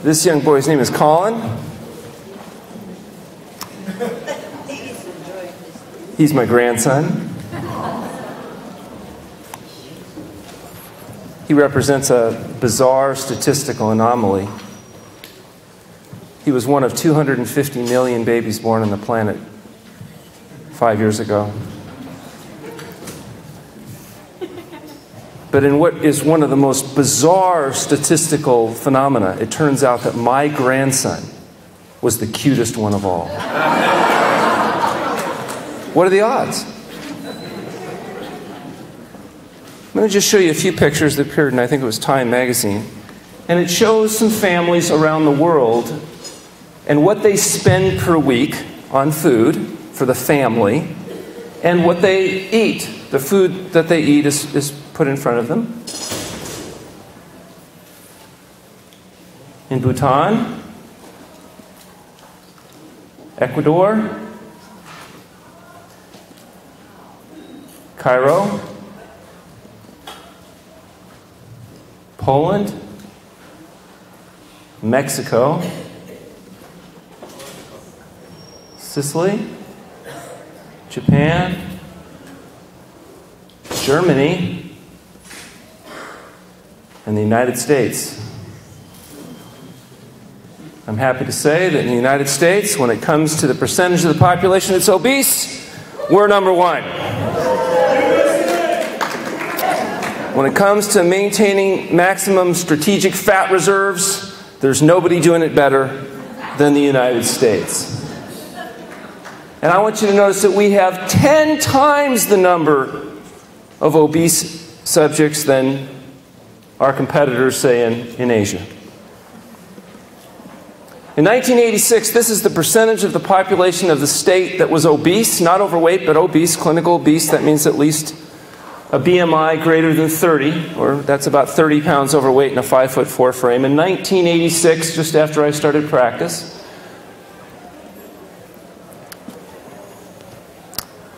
This young boy's name is Colin. He's my grandson. He represents a bizarre statistical anomaly. He was one of 250 million babies born on the planet 5 years ago. But in what is one of the most bizarre statistical phenomena, it turns out that my grandson was the cutest one of all. What are the odds? Let me just show you a few pictures that appeared in, I think it was Time magazine. And it shows some families around the world and what they spend per week on food for the family and what they eat. The food that they eat is put in front of them. In Bhutan, Ecuador, Cairo, Poland, Mexico, Sicily, Japan, Germany, and the United States. I'm happy to say that in the United States, when it comes to the percentage of the population that's obese, we're number one. When it comes to maintaining maximum strategic fat reserves, there's nobody doing it better than the United States. And I want you to notice that we have 10 times the number of obese subjects than our competitors, say, in Asia. In 1986, this is the percentage of the population of the state that was obese, not overweight, but obese, clinical obese. That means at least a BMI greater than 30, or that's about 30 pounds overweight in a 5'4" frame. In 1986, just after I started practice,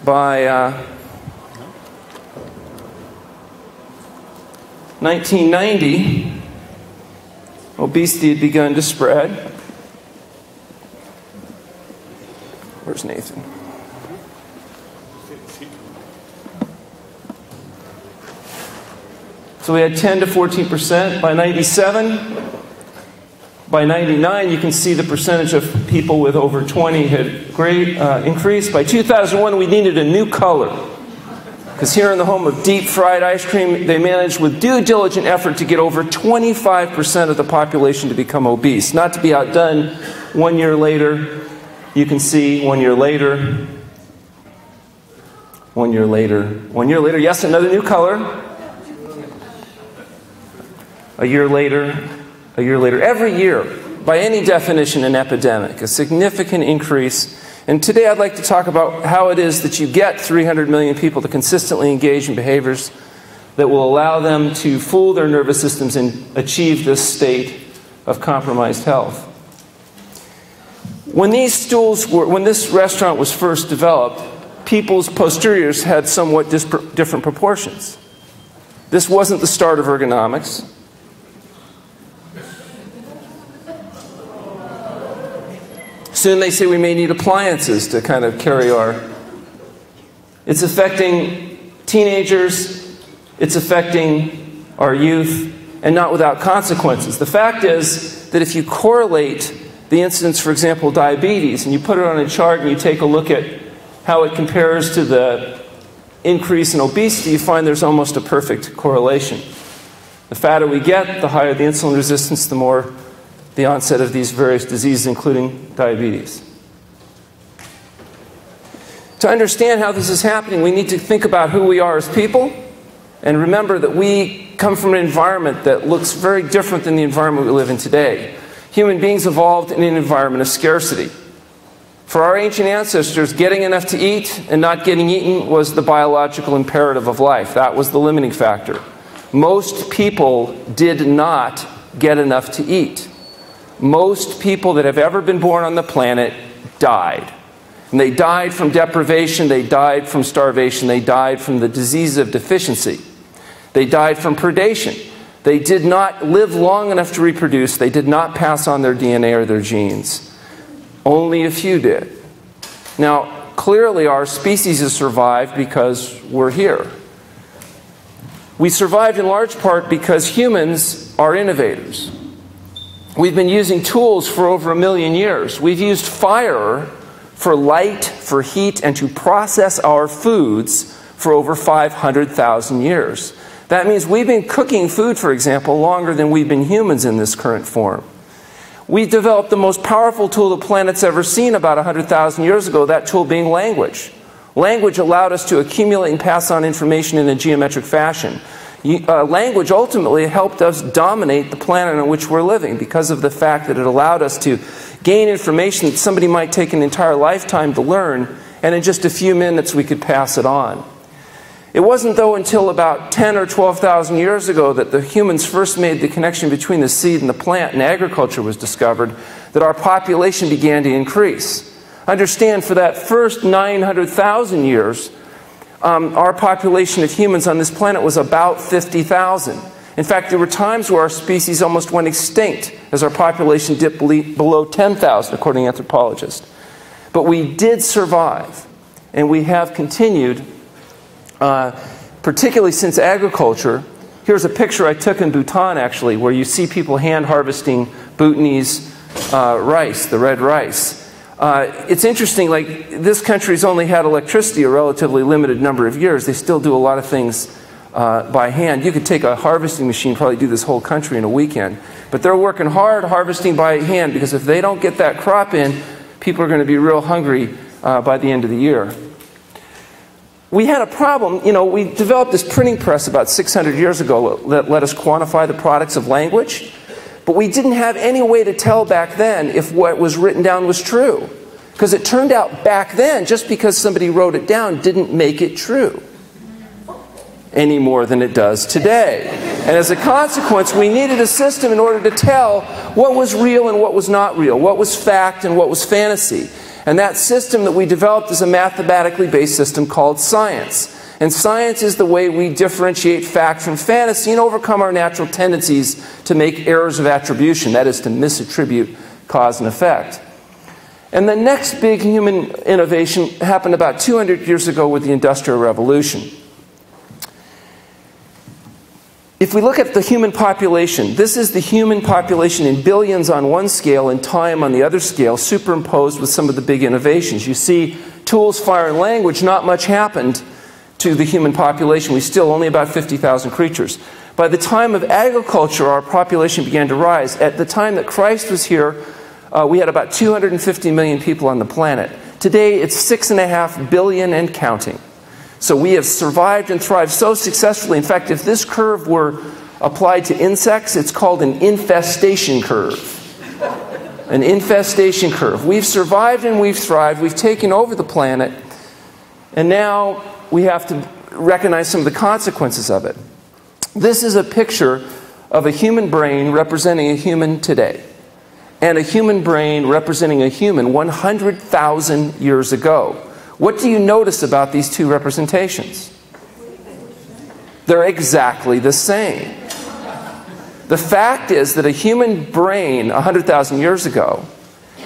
by 1990, obesity had begun to spread. Where's Nathan? So we had 10 to 14% by 97. By 99, you can see the percentage of people with over 20 had great increased. By 2001, we needed a new color. Because here in the home of deep fried ice cream, they managed with due diligent effort to get over 25% of the population to become obese. Not to be outdone, 1 year later, you can see 1 year later, 1 year later, 1 year later, yes, another new color. A year later, every year, by any definition, an epidemic, a significant increase. And today I'd like to talk about how it is that you get 300 million people to consistently engage in behaviors that will allow them to fool their nervous systems and achieve this state of compromised health. When this restaurant was first developed, people's posteriors had somewhat different proportions. This wasn't the start of ergonomics. Soon they say we may need appliances to kind of carry our... It's affecting teenagers, it's affecting our youth, and not without consequences. The fact is that if you correlate the incidence, for example, diabetes, and you put it on a chart and you take a look at how it compares to the increase in obesity, you find there's almost a perfect correlation. The fatter we get, the higher the insulin resistance, the more the onset of these various diseases, including diabetes. To understand how this is happening, we need to think about who we are as people, and remember that we come from an environment that looks very different than the environment we live in today. Human beings evolved in an environment of scarcity. For our ancient ancestors, getting enough to eat and not getting eaten was the biological imperative of life. That was the limiting factor. Most people did not get enough to eat. Most people that have ever been born on the planet died. And they died from deprivation, they died from starvation, they died from the disease of deficiency. They died from predation. They did not live long enough to reproduce. They did not pass on their DNA or their genes. Only a few did. Now, clearly our species has survived because we're here. We survived in large part because humans are innovators. We've been using tools for over 1 million years. We've used fire for light, for heat, and to process our foods for over 500,000 years. That means we've been cooking food, for example, longer than we've been humans in this current form. We developed the most powerful tool the planet's ever seen about 100,000 years ago, that tool being language. Language allowed us to accumulate and pass on information in a geometric fashion. Language ultimately helped us dominate the planet on which we're living because of the fact that it allowed us to gain information that somebody might take an entire lifetime to learn, and in just a few minutes we could pass it on. It wasn't, though, until about 10 or 12,000 years ago that the humans first made the connection between the seed and the plant and agriculture was discovered that our population began to increase. Understand, for that first 900,000 years, our population of humans on this planet was about 50,000. In fact, there were times where our species almost went extinct as our population dipped below 10,000, according to anthropologists. But we did survive, and we have continued, particularly since agriculture. Here's a picture I took in Bhutan, actually, where you see people hand harvesting Bhutanese rice, the red rice. It's interesting, like, this country's only had electricity a relatively limited number of years. They still do a lot of things by hand. You could take a harvesting machine, probably do this whole country in a weekend. But they're working hard harvesting by hand, because if they don't get that crop in, people are going to be real hungry by the end of the year. We had a problem. You know, we developed this printing press about 600 years ago that let us quantify the products of language. But we didn't have any way to tell back then if what was written down was true. Because it turned out back then, just because somebody wrote it down didn't make it true any more than it does today. And as a consequence, we needed a system in order to tell what was real and what was not real, what was fact and what was fantasy. And that system that we developed is a mathematically based system called science. And science is the way we differentiate fact from fantasy and overcome our natural tendencies to make errors of attribution, that is, to misattribute cause and effect. And the next big human innovation happened about 200 years ago with the Industrial Revolution. If we look at the human population, this is the human population in billions on one scale and time on the other scale, superimposed with some of the big innovations. You see, tools, fire, and language, not much happened to the human population. We still only about 50,000 creatures. By the time of agriculture, our population began to rise. At the time that Christ was here, we had about 250 million people on the planet. Today, it's 6.5 billion and counting. So we have survived and thrived so successfully. In fact, if this curve were applied to insects, it's called an infestation curve. An infestation curve. We've survived and we've thrived. We've taken over the planet. And now we have to recognize some of the consequences of it. This is a picture of a human brain representing a human today, and a human brain representing a human 100,000 years ago. What do you notice about these two representations? They're exactly the same. The fact is that a human brain 100,000 years ago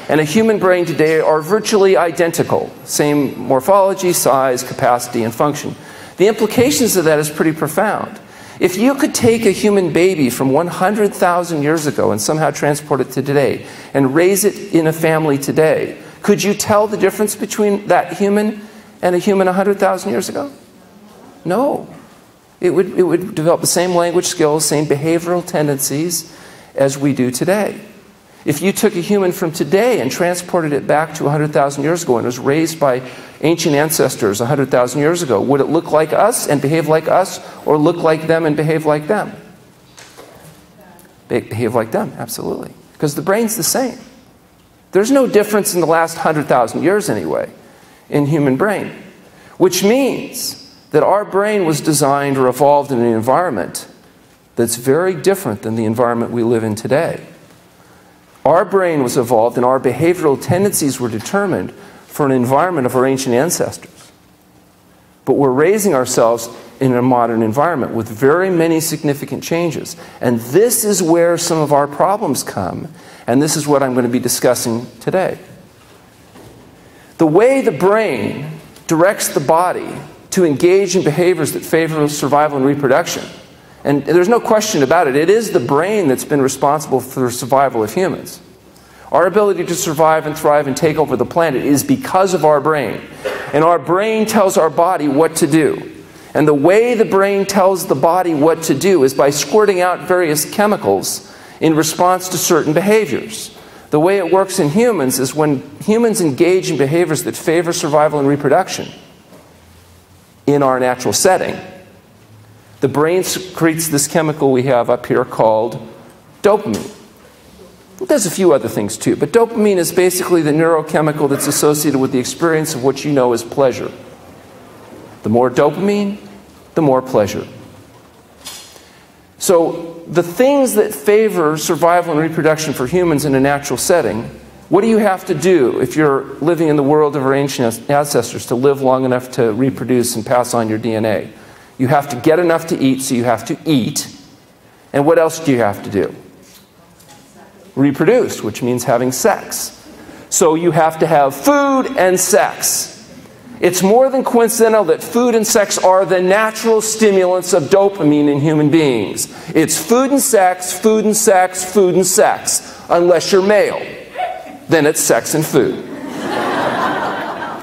and a human brain today are virtually identical. Same morphology, size, capacity, and function. The implications of that is pretty profound. If you could take a human baby from 100,000 years ago and somehow transport it to today and raise it in a family today, could you tell the difference between that human and a human 100,000 years ago? No. It would develop the same language skills, same behavioral tendencies as we do today. If you took a human from today and transported it back to 100,000 years ago and was raised by ancient ancestors 100,000 years ago, would it look like us and behave like us, or look like them and behave like them? Behave like them, absolutely. Because the brain's the same. There's no difference in the last 100,000 years anyway in human brain. Which means that our brain was designed or evolved in an environment that's very different than the environment we live in today. Our brain was evolved and our behavioral tendencies were determined for an environment of our ancient ancestors. But we're raising ourselves in a modern environment with very many significant changes. And this is where some of our problems come, and this is what I'm going to be discussing today. The way the brain directs the body to engage in behaviors that favor survival and reproduction, and there's no question about it, it is the brain that's been responsible for the survival of humans. Our ability to survive and thrive and take over the planet is because of our brain. And our brain tells our body what to do. And the way the brain tells the body what to do is by squirting out various chemicals in response to certain behaviors. The way it works in humans is when humans engage in behaviors that favor survival and reproduction in our natural setting, the brain secretes this chemical we have up here called dopamine. There's a few other things too, but dopamine is basically the neurochemical that's associated with the experience of what you know as pleasure. The more dopamine, the more pleasure. So the things that favor survival and reproduction for humans in a natural setting, what do you have to do if you're living in the world of our ancient ancestors to live long enough to reproduce and pass on your DNA? You have to get enough to eat, so you have to eat. And what else do you have to do? Reproduce, which means having sex. So you have to have food and sex. It's more than coincidental that food and sex are the natural stimulants of dopamine in human beings. It's food and sex, food and sex, food and sex. Unless you're male. Then it's sex and food.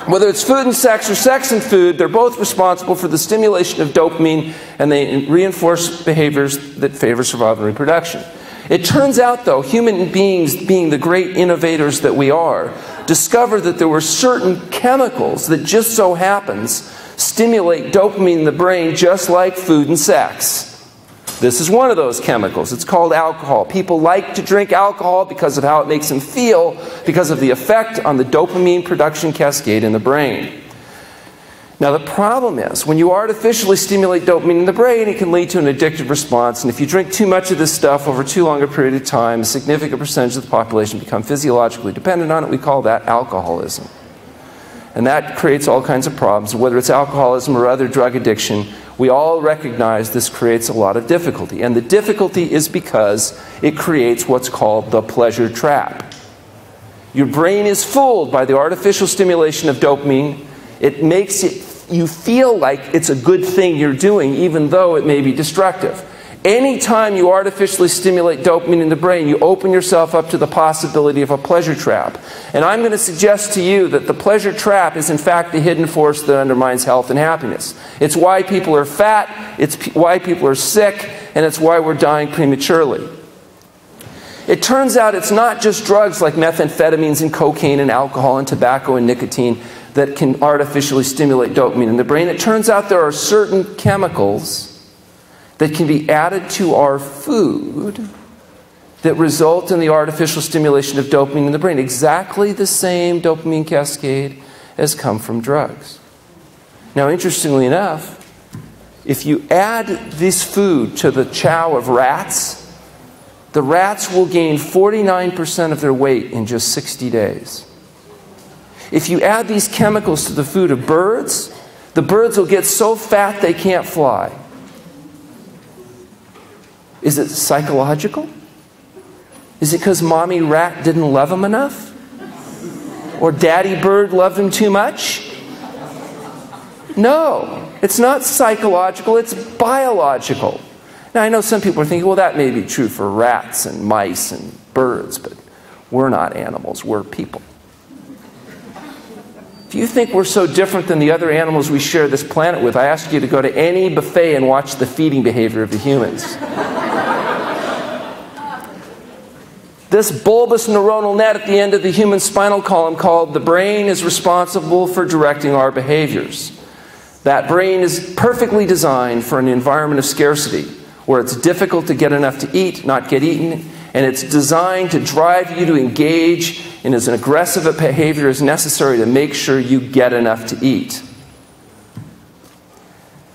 Whether it's food and sex or sex and food, they're both responsible for the stimulation of dopamine, and they reinforce behaviors that favor survival and reproduction. It turns out, though, human beings, being the great innovators that we are, discovered that there were certain chemicals that just so happens stimulate dopamine in the brain just like food and sex. This is one of those chemicals. It's called alcohol. People like to drink alcohol because of how it makes them feel, because of the effect on the dopamine production cascade in the brain. Now the problem is, when you artificially stimulate dopamine in the brain, it can lead to an addictive response, and if you drink too much of this stuff over too long a period of time, a significant percentage of the population become physiologically dependent on it. We call that alcoholism. And that creates all kinds of problems. Whether it's alcoholism or other drug addiction, we all recognize this creates a lot of difficulty. And the difficulty is because it creates what's called the pleasure trap. Your brain is fooled by the artificial stimulation of dopamine. It makes you feel like it's a good thing you're doing, even though it may be destructive. Anytime you artificially stimulate dopamine in the brain, you open yourself up to the possibility of a pleasure trap. And I'm going to suggest to you that the pleasure trap is in fact the hidden force that undermines health and happiness. It's why people are fat, it's why people are sick, and it's why we're dying prematurely. It turns out it's not just drugs like methamphetamines and cocaine and alcohol and tobacco and nicotine that can artificially stimulate dopamine in the brain. It turns out there are certain chemicals that can be added to our food that result in the artificial stimulation of dopamine in the brain. Exactly the same dopamine cascade as come from drugs. Now, interestingly enough, if you add this food to the chow of rats, the rats will gain 49% of their weight in just 60 days. If you add these chemicals to the food of birds, the birds will get so fat they can't fly. Is it psychological? Is it because mommy rat didn't love him enough? Or daddy bird loved him too much? No, it's not psychological, it's biological. Now I know some people are thinking, well, that may be true for rats and mice and birds, but we're not animals, we're people. If you think we're so different than the other animals we share this planet with, I ask you to go to any buffet and watch the feeding behavior of the humans. This bulbous neuronal net at the end of the human spinal column called the brain is responsible for directing our behaviors. That brain is perfectly designed for an environment of scarcity, where it's difficult to get enough to eat, not get eaten, and it's designed to drive you to engage in as aggressive a behavior as necessary to make sure you get enough to eat.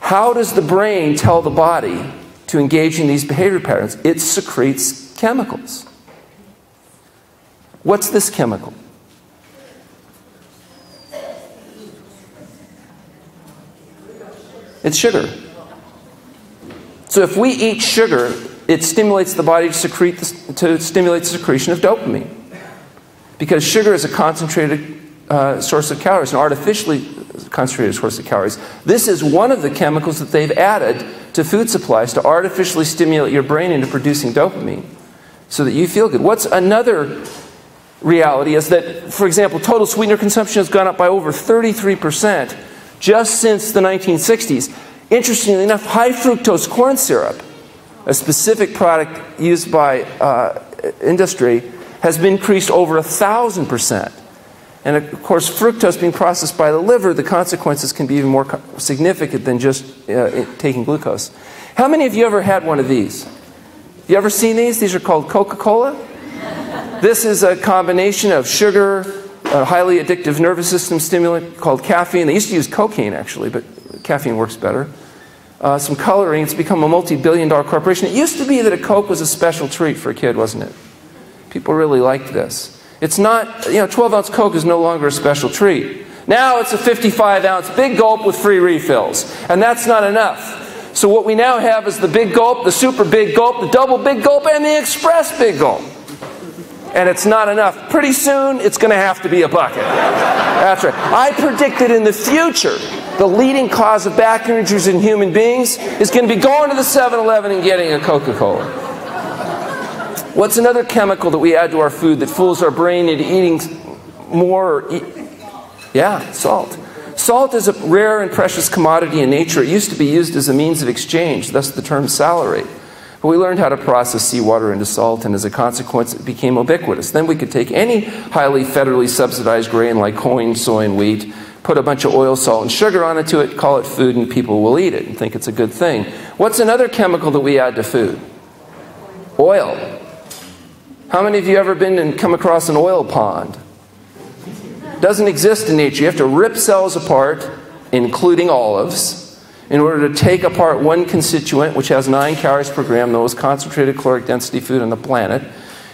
How does the brain tell the body to engage in these behavior patterns? It secretes chemicals. What's this chemical? It's sugar. So if we eat sugar, it stimulates the body to stimulate the secretion of dopamine. Because sugar is a concentrated source of calories, an artificially concentrated source of calories. This is one of the chemicals that they've added to food supplies to artificially stimulate your brain into producing dopamine so that you feel good. What's another reality is that, for example, total sweetener consumption has gone up by over 33% just since the 1960s. Interestingly enough, high fructose corn syrup, a specific product used by industry, has been increased over 1,000%. And of course, fructose being processed by the liver, the consequences can be even more significant than just taking glucose. How many of you ever had one of these? You ever seen these? These are called Coca-Cola. This is a combination of sugar, a highly addictive nervous system stimulant called caffeine. They used to use cocaine, actually, but caffeine works better. Some coloring. It's become a multi-billion-dollar corporation. It used to be that a Coke was a special treat for a kid, wasn't it? People really liked this. It's not, 12-ounce Coke is no longer a special treat. Now it's a 55-ounce big gulp with free refills. And that's not enough. So what we now have is the big gulp, the super big gulp, the double big gulp, and the express big gulp. And it's not enough. Pretty soon, it's going to have to be a bucket. That's right. I predict that in the future, the leading cause of back injuries in human beings is going to be going to the 7-Eleven and getting a Coca-Cola. What's another chemical that we add to our food that fools our brain into eating more? Yeah, salt. Salt is a rare and precious commodity in nature. It used to be used as a means of exchange, thus the term salary. But we learned how to process seawater into salt, and as a consequence, it became ubiquitous. Then we could take any highly federally subsidized grain like corn, soy, and wheat, put a bunch of oil, salt, and sugar onto it, call it food, and people will eat it and think it's a good thing. What's another chemical that we add to food? Oil. How many of you ever been and come across an oil pond? It doesn't exist in nature. You have to rip cells apart, including olives, in order to take apart one constituent, which has 9 calories per gram, the most concentrated caloric density food on the planet,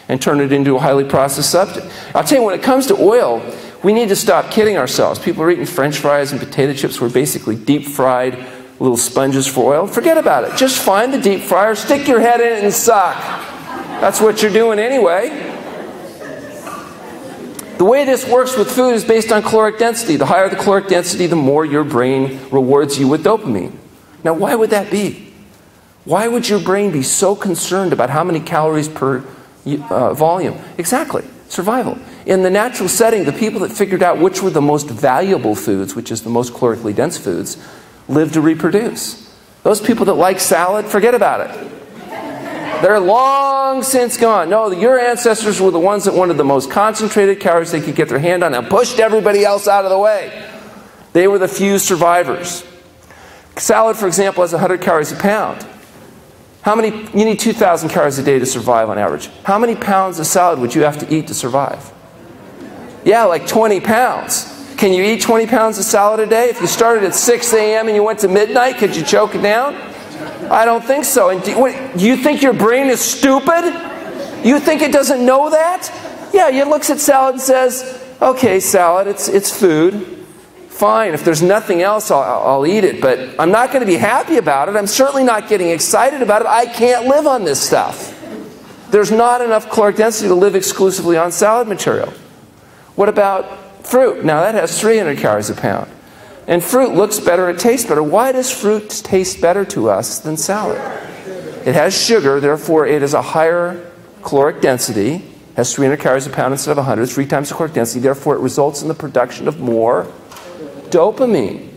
and turn it into a highly processed substance. I'll tell you, when it comes to oil, we need to stop kidding ourselves. People are eating French fries and potato chips were basically deep-fried little sponges for oil. Forget about it. Just find the deep fryer, stick your head in it, and suck. That's what you're doing anyway. The way this works with food is based on caloric density. The higher the caloric density, the more your brain rewards you with dopamine. Now, why would that be? Why would your brain be so concerned about how many calories per volume? Exactly. Survival. In the natural setting, the people that figured out which were the most valuable foods, which is the most calorically dense foods, live to reproduce. Those people that like salad, forget about it. They're long since gone. No, your ancestors were the ones that wanted the most concentrated calories they could get their hand on and pushed everybody else out of the way. They were the few survivors. Salad, for example, has 100 calories a pound. You need 2,000 calories a day to survive on average. How many pounds of salad would you have to eat to survive? Yeah, like 20 pounds. Can you eat 20 pounds of salad a day? If you started at 6 a.m. and you went to midnight, could you choke it down? I don't think so. And do you think your brain is stupid? You think it doesn't know that? Yeah, it looks at salad and says, okay, salad, it's food. Fine, if there's nothing else, I'll eat it. But I'm not going to be happy about it. I'm certainly not getting excited about it. I can't live on this stuff. There's not enough caloric density to live exclusively on salad material. What about fruit? Now, that has 300 calories a pound. And fruit looks better, it tastes better. Why does fruit taste better to us than salad? It has sugar, therefore it is a higher caloric density, has 300 calories a pound instead of 100, 3 times the caloric density, therefore it results in the production of more dopamine.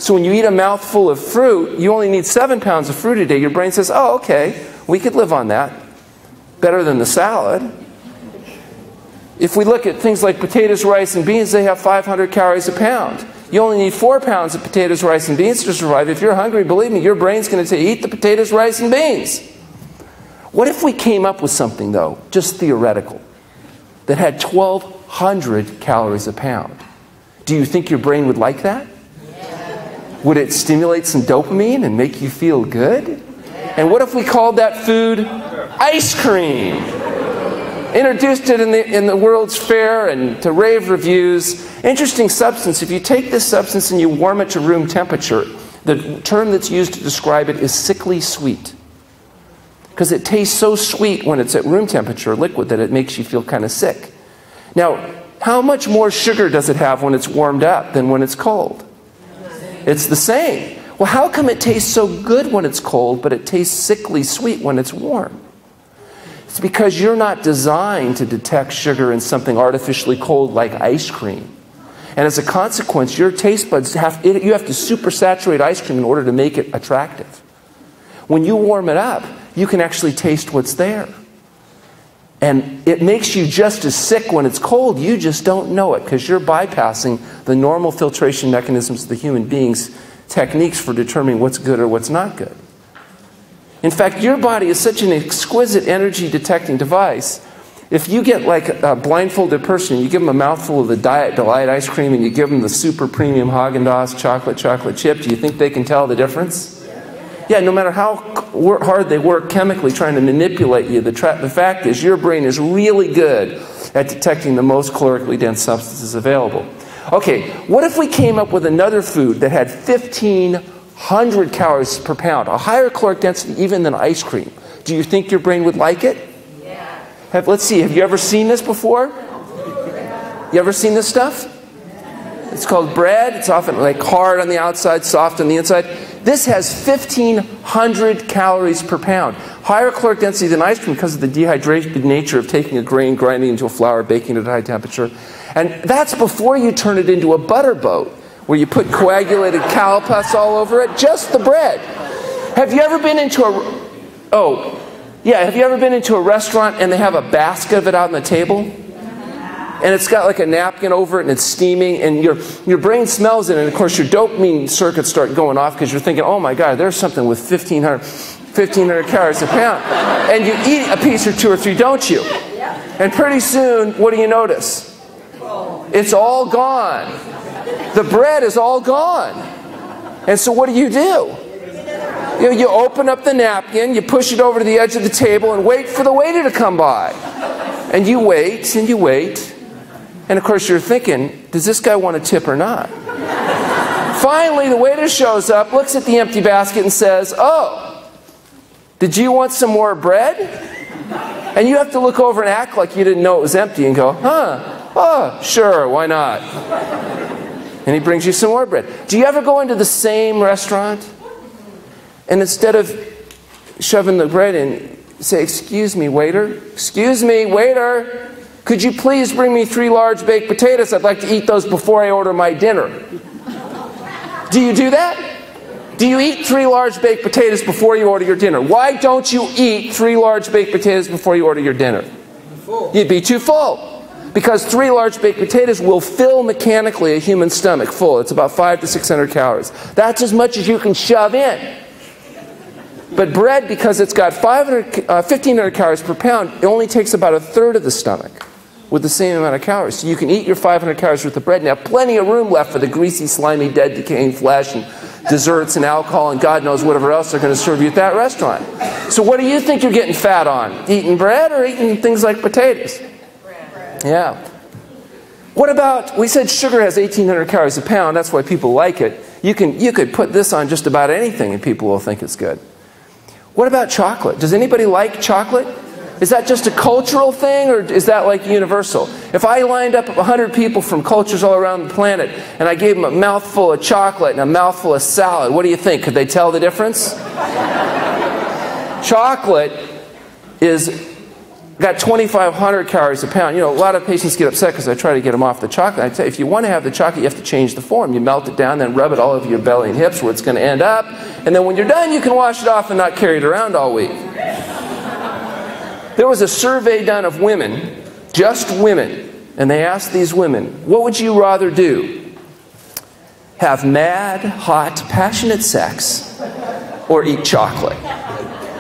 So when you eat a mouthful of fruit, you only need 7 pounds of fruit a day. Your brain says, oh, okay, we could live on that. Better than the salad. If we look at things like potatoes, rice, and beans, they have 500 calories a pound. You only need 4 pounds of potatoes, rice, and beans to survive. If you're hungry, believe me, your brain's going to say, eat the potatoes, rice, and beans. What if we came up with something, though, just theoretical, that had 1,200 calories a pound? Do you think your brain would like that? Yeah. Would it stimulate some dopamine and make you feel good? Yeah. And what if we called that food ice cream? Introduced it in the World's Fair and to rave reviews. Interesting substance. If you take this substance and you warm it to room temperature, the term that's used to describe it is sickly sweet. Because it tastes so sweet when it's at room temperature, liquid, that it makes you feel kind of sick. Now, how much more sugar does it have when it's warmed up than when it's cold? It's the same. Well, how come it tastes so good when it's cold, but it tastes sickly sweet when it's warm? It's because you're not designed to detect sugar in something artificially cold like ice cream. And as a consequence, your taste buds you have to supersaturate ice cream in order to make it attractive. When you warm it up, you can actually taste what's there. And it makes you just as sick when it's cold. You just don't know it because you're bypassing the normal filtration mechanisms of the human being's techniques for determining what's good or what's not good. In fact, your body is such an exquisite energy detecting device. If you get like a blindfolded person and you give them a mouthful of the Diet Delight ice cream and you give them the super premium Haagen-Dazs chocolate chip, do you think they can tell the difference? Yeah, no matter how hard they work chemically trying to manipulate you, the fact is your brain is really good at detecting the most calorically dense substances available. Okay, what if we came up with another food that had 1,500 calories per pound, a higher caloric density even than ice cream? Do you think your brain would like it? Let's see, have you ever seen this before? You ever seen this stuff? It's called bread. It's often like hard on the outside, soft on the inside. This has 1,500 calories per pound. Higher caloric density than ice cream because of the dehydrated nature of taking a grain, grinding into a flour, baking it at high temperature. And that's before you turn it into a butter boat, where you put coagulated cow pus all over it. Just the bread. Have you ever been into have you ever been into a restaurant and they have a basket of it out on the table? And it's got like a napkin over it and it's steaming and your brain smells it and of course your dopamine circuits start going off because you're thinking, oh my God, there's something with 1,500 calories a pound. And you eat a piece or two or three, don't you? And pretty soon, what do you notice? It's all gone. The bread is all gone. And so what do? You open up the napkin, you push it over to the edge of the table and wait for the waiter to come by. And you wait and you wait. And of course you're thinking, does this guy want a tip or not? Finally, the waiter shows up, looks at the empty basket and says, oh, did you want some more bread? And you have to look over and act like you didn't know it was empty and go, oh, sure, why not? And he brings you some more bread. Do you ever go into the same restaurant? And instead of shoving the bread in, say, excuse me, waiter, could you please bring me 3 large baked potatoes? I'd like to eat those before I order my dinner. Do you do that? Do you eat 3 large baked potatoes before you order your dinner? Why don't you eat 3 large baked potatoes before you order your dinner? You'd be too full. Because 3 large baked potatoes will fill mechanically a human stomach full. It's about 500 to 600 calories. That's as much as you can shove in. But bread, because it's got 1,500 calories per pound, it only takes about a third of the stomach with the same amount of calories. So you can eat your 500 calories worth of bread and have plenty of room left for the greasy, slimy, dead, decaying flesh and desserts and alcohol and God knows whatever else they're going to serve you at that restaurant. So what do you think you're getting fat on? Eating bread or eating things like potatoes? Bread. Yeah. What about, we said sugar has 1,800 calories a pound. That's why people like it. You could put this on just about anything and people will think it's good. What about chocolate? Does anybody like chocolate? Is that just a cultural thing or is that like universal? If I lined up 100 people from cultures all around the planet and I gave them a mouthful of chocolate and a mouthful of salad, what do you think? Could they tell the difference? Chocolate is got 2,500 calories a pound. You know, a lot of patients get upset because I try to get them off the chocolate. I tell you, if you want to have the chocolate, you have to change the form. You melt it down, then rub it all over your belly and hips where it's going to end up. And then when you're done, you can wash it off and not carry it around all week. There was a survey done of women, just women, and they asked these women, what would you rather do? Have mad, hot, passionate sex or eat chocolate?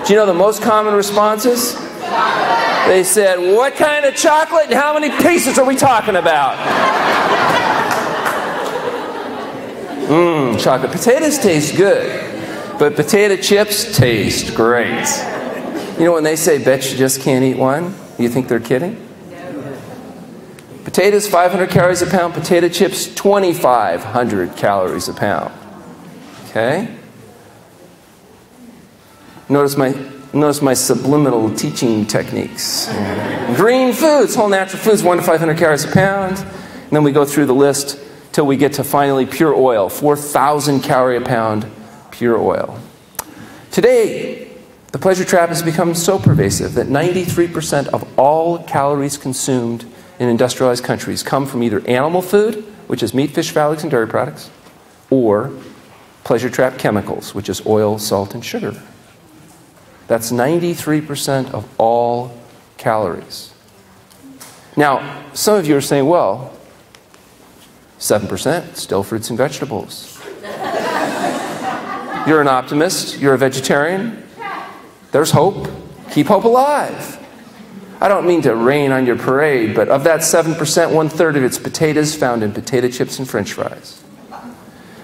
Do you know the most common responses? They said, what kind of chocolate and how many pieces are we talking about? Chocolate. Potatoes taste good, but potato chips taste great. You know when they say, bet you just can't eat one? You think they're kidding? Potatoes, 500 calories a pound. Potato chips, 2,500 calories a pound. Okay? Notice my subliminal teaching techniques. Green foods, whole natural foods, 1 to 500 calories a pound. And then we go through the list till we get to finally pure oil, 4,000 calories a pound pure oil. Today, the pleasure trap has become so pervasive that 93% of all calories consumed in industrialized countries come from either animal food, which is meat, fish, fat, eggs, and dairy products, or pleasure trap chemicals, which is oil, salt, and sugar. That's 93% of all calories. Now, some of you are saying, well, 7%, still fruits and vegetables. You're an optimist, you're a vegetarian. There's hope. Keep hope alive. I don't mean to rain on your parade, but of that 7%, 1/3 of it's potatoes found in potato chips and French fries.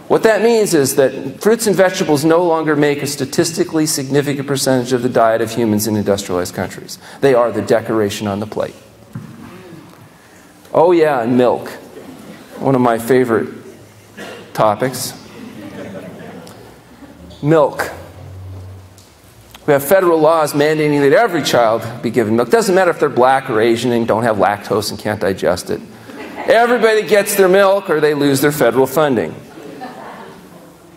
What that means is that fruits and vegetables no longer make a statistically significant percentage of the diet of humans in industrialized countries. They are the decoration on the plate. Oh yeah, and milk. One of my favorite topics. Milk. We have federal laws mandating that every child be given milk. Doesn't matter if they're black or Asian and don't have lactose and can't digest it. Everybody gets their milk or they lose their federal funding.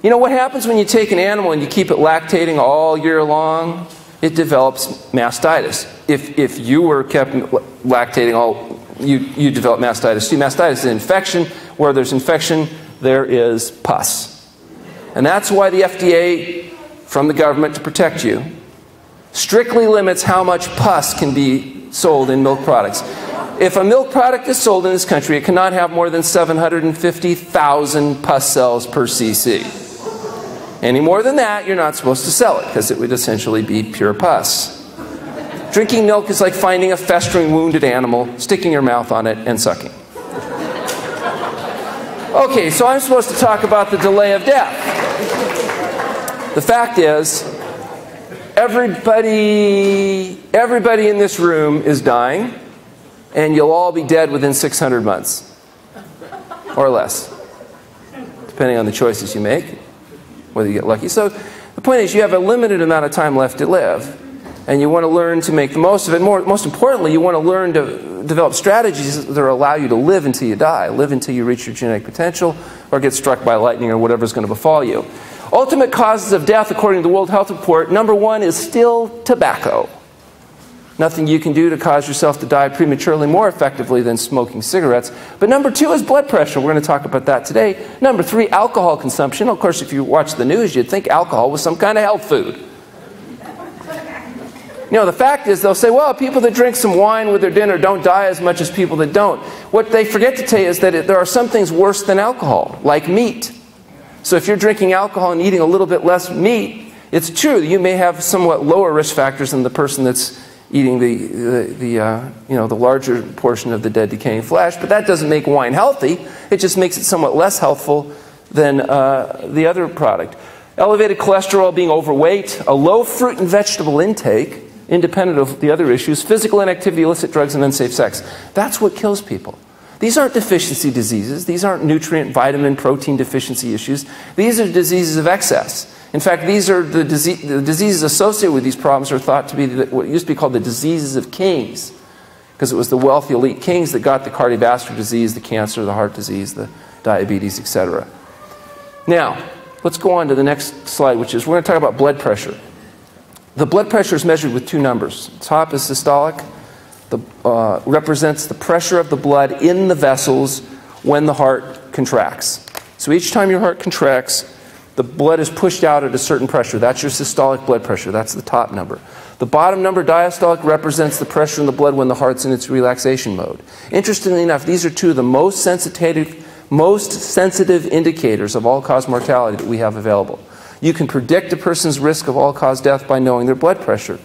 You know what happens when you take an animal and you keep it lactating all year long? It develops mastitis. If you were kept lactating all, you develop mastitis. See, mastitis is an infection. Where there's infection, there is pus. And that's why the FDA, from the government to protect you, strictly limits how much pus can be sold in milk products. If a milk product is sold in this country, it cannot have more than 750,000 pus cells per cc. Any more than that, you're not supposed to sell it, because it would essentially be pure pus. Drinking milk is like finding a festering wounded animal, sticking your mouth on it, and sucking. Okay, so I'm supposed to talk about the delay of death. The fact is, everybody in this room is dying, and you'll all be dead within 600 months, or less, depending on the choices you make, whether you get lucky. So the point is, you have a limited amount of time left to live, and you want to learn to make the most of it. Most importantly, you want to learn to develop strategies that allow you to live until you die, live until you reach your genetic potential, or get struck by lightning, or whatever's going to befall you. Ultimate causes of death, according to the World Health Report, number 1 is still tobacco. Nothing you can do to cause yourself to die prematurely more effectively than smoking cigarettes. But number 2 is blood pressure. We're going to talk about that today. Number 3, alcohol consumption. Of course, if you watch the news, you'd think alcohol was some kind of health food. You know, the fact is, they'll say, well, people that drink some wine with their dinner don't die as much as people that don't. What they forget to tell you is that there are some things worse than alcohol, like meat. So if you're drinking alcohol and eating a little bit less meat, it's true that you may have somewhat lower risk factors than the person that's eating the larger portion of the dead decaying flesh, but that doesn't make wine healthy. It just makes it somewhat less healthful than the other product. Elevated cholesterol, being overweight, a low fruit and vegetable intake, independent of the other issues, physical inactivity, illicit drugs, and unsafe sex. That's what kills people. These aren't deficiency diseases. These aren't nutrient, vitamin, protein deficiency issues. These are diseases of excess. In fact, these are the diseases associated with these problems are thought to be what used to be called the diseases of kings, because it was the wealthy elite kings that got the cardiovascular disease, the cancer, the heart disease, the diabetes, etc. Now, let's go on to the next slide, which is we're going to talk about blood pressure. The blood pressure is measured with 2 numbers. The top is systolic. Represents the pressure of the blood in the vessels when the heart contracts. So each time your heart contracts, the blood is pushed out at a certain pressure. That's your systolic blood pressure. That's the top number. The bottom number, diastolic, represents the pressure in the blood when the heart's in its relaxation mode. Interestingly enough, these are 2 of the most sensitive indicators of all-cause mortality that we have available. You can predict a person's risk of all-cause death by knowing their blood pressure.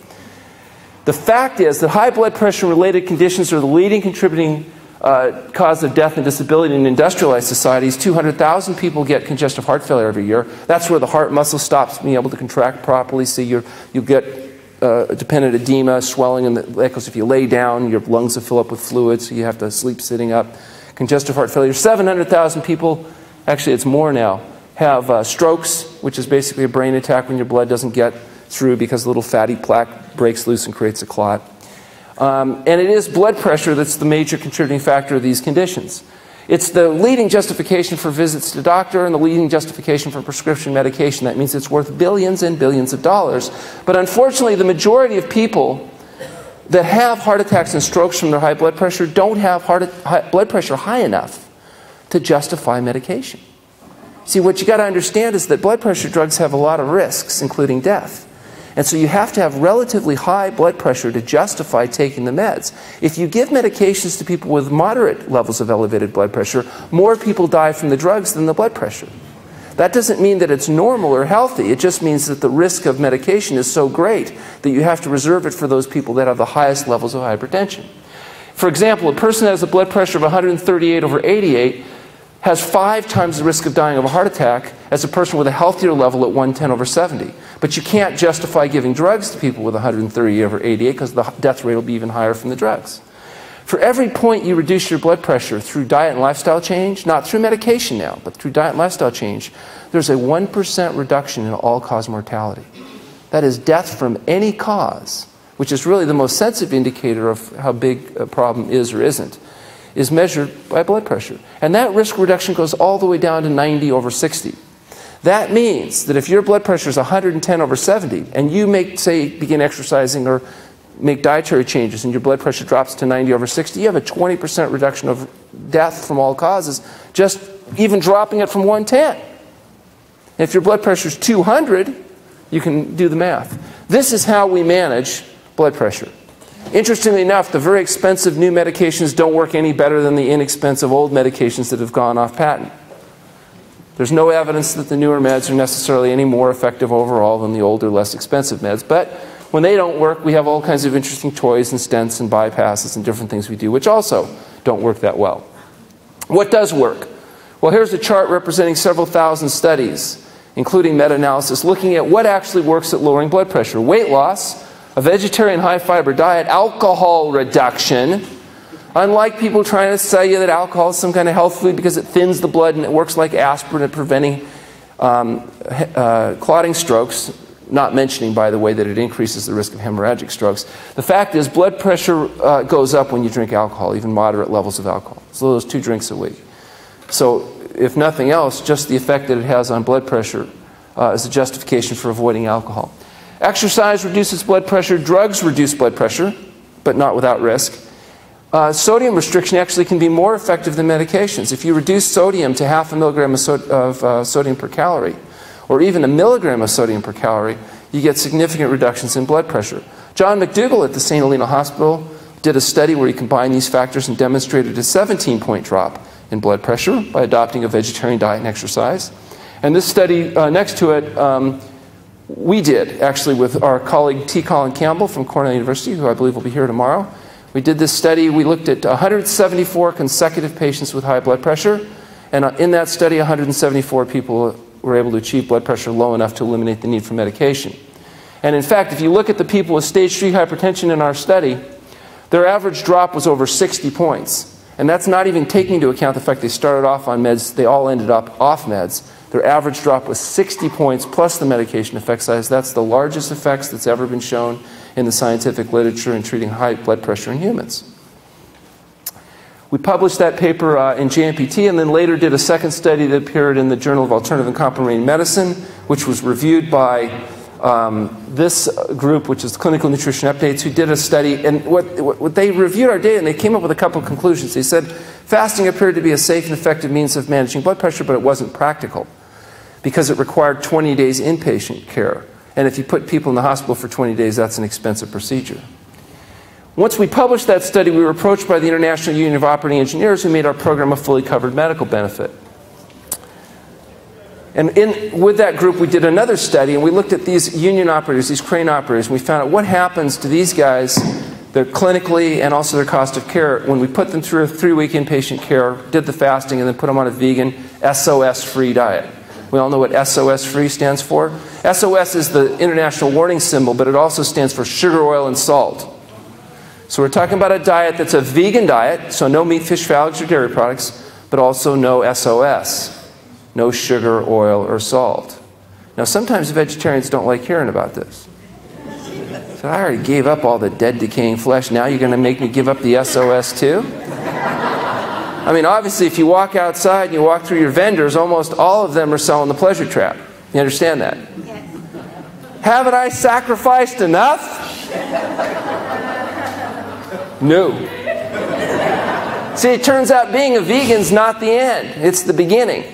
The fact is that high blood pressure-related conditions are the leading contributing cause of death and disability in industrialized societies. 200,000 people get congestive heart failure every year. That's where the heart muscle stops being able to contract properly, so you get dependent edema, swelling in the legs. If you lay down, your lungs will fill up with fluid, so you have to sleep sitting up. Congestive heart failure. 700,000 people, actually it's more now, have strokes, which is basically a brain attack when your blood doesn't get through because a little fatty plaque breaks loose and creates a clot. And it is blood pressure that's the major contributing factor of these conditions. It's the leading justification for visits to the doctor and the leading justification for prescription medication. That means it's worth billions and billions of dollars. But unfortunately, the majority of people that have heart attacks and strokes from their high blood pressure don't have blood pressure high enough to justify medication. See, what you got to understand is that blood pressure drugs have a lot of risks, including death. And so you have to have relatively high blood pressure to justify taking the meds. If you give medications to people with moderate levels of elevated blood pressure, more people die from the drugs than the blood pressure. That doesn't mean that it's normal or healthy. It just means that the risk of medication is so great that you have to reserve it for those people that have the highest levels of hypertension. For example, a person that has a blood pressure of 138/88 has 5 times the risk of dying of a heart attack as a person with a healthier level at 110/70. But you can't justify giving drugs to people with 138/88 because the death rate will be even higher from the drugs. For every point you reduce your blood pressure through diet and lifestyle change, not through medication now, but through diet and lifestyle change, there's a 1% reduction in all-cause mortality. That is death from any cause, which is really the most sensitive indicator of how big a problem is or isn't, is measured by blood pressure. And that risk reduction goes all the way down to 90/60. That means that if your blood pressure is 110/70 and you begin exercising or make dietary changes and your blood pressure drops to 90/60, you have a 20% reduction of death from all causes, just even dropping it from 110. If your blood pressure is 200, you can do the math. This is how we manage blood pressure. Interestingly enough, the very expensive new medications don't work any better than the inexpensive old medications that have gone off patent. There's no evidence that the newer meds are necessarily any more effective overall than the older, less expensive meds. But when they don't work, we have all kinds of interesting toys and stents and bypasses and different things we do, which also don't work that well. What does work? Well, here's a chart representing several thousand studies, including meta-analysis, looking at what actually works at lowering blood pressure. Weight loss, a vegetarian high-fiber diet, alcohol reduction. Unlike people trying to sell you that alcohol is some kind of health food because it thins the blood and it works like aspirin at preventing clotting strokes, not mentioning, by the way, that it increases the risk of hemorrhagic strokes. The fact is blood pressure goes up when you drink alcohol, even moderate levels of alcohol. So those 2 drinks a week. So if nothing else, just the effect that it has on blood pressure is a justification for avoiding alcohol. Exercise reduces blood pressure. Drugs reduce blood pressure, but not without risk. Sodium restriction actually can be more effective than medications. If you reduce sodium to 0.5 milligram of sodium per calorie, or even 1 milligram of sodium per calorie, you get significant reductions in blood pressure. John McDougall at the St. Helena Hospital did a study where he combined these factors and demonstrated a 17-point drop in blood pressure by adopting a vegetarian diet and exercise. And this study next to it, we did actually with our colleague T. Colin Campbell from Cornell University, who I believe will be here tomorrow. We did this study. We looked at 174 consecutive patients with high blood pressure, and in that study 174 people were able to achieve blood pressure low enough to eliminate the need for medication. And in fact, if you look at the people with stage 3 hypertension in our study, their average drop was over 60 points. And that's not even taking into account the fact they started off on meds, they all ended up off meds. Their average drop was 60 points plus the medication effect size. That's the largest effects that's ever been shown in the scientific literature in treating high blood pressure in humans. We published that paper in JNPT and then later did a second study that appeared in the Journal of Alternative and Complementary Medicine, which was reviewed by this group, which is Clinical Nutrition Updates, who did a study. And what they reviewed our data and they came up with a couple of conclusions. They said fasting appeared to be a safe and effective means of managing blood pressure, but it wasn't practical because it required 20 days inpatient care. And if you put people in the hospital for 20 days, that's an expensive procedure. Once we published that study, we were approached by the International Union of Operating Engineers, who made our program a fully covered medical benefit. And with that group, we did another study, and we looked at these union operators, these crane operators, and we found out what happens to these guys, their clinically and also their cost of care, when we put them through a 3-week inpatient care, did the fasting, and then put them on a vegan, SOS-free diet. We all know what SOS-free stands for. SOS is the international warning symbol, but it also stands for sugar, oil, and salt. So we're talking about a diet that's a vegan diet, so no meat, fish, fowls, or dairy products, but also no SOS. no sugar, oil, or salt. Now, sometimes vegetarians don't like hearing about this. So I already gave up all the dead, decaying flesh. Now you're going to make me give up the SOS too? I mean, obviously, if you walk outside and you walk through your vendors, almost all of them are selling the pleasure trap. You understand that? Yes. Haven't I sacrificed enough? No. See, it turns out being a vegan's not the end. It's the beginning.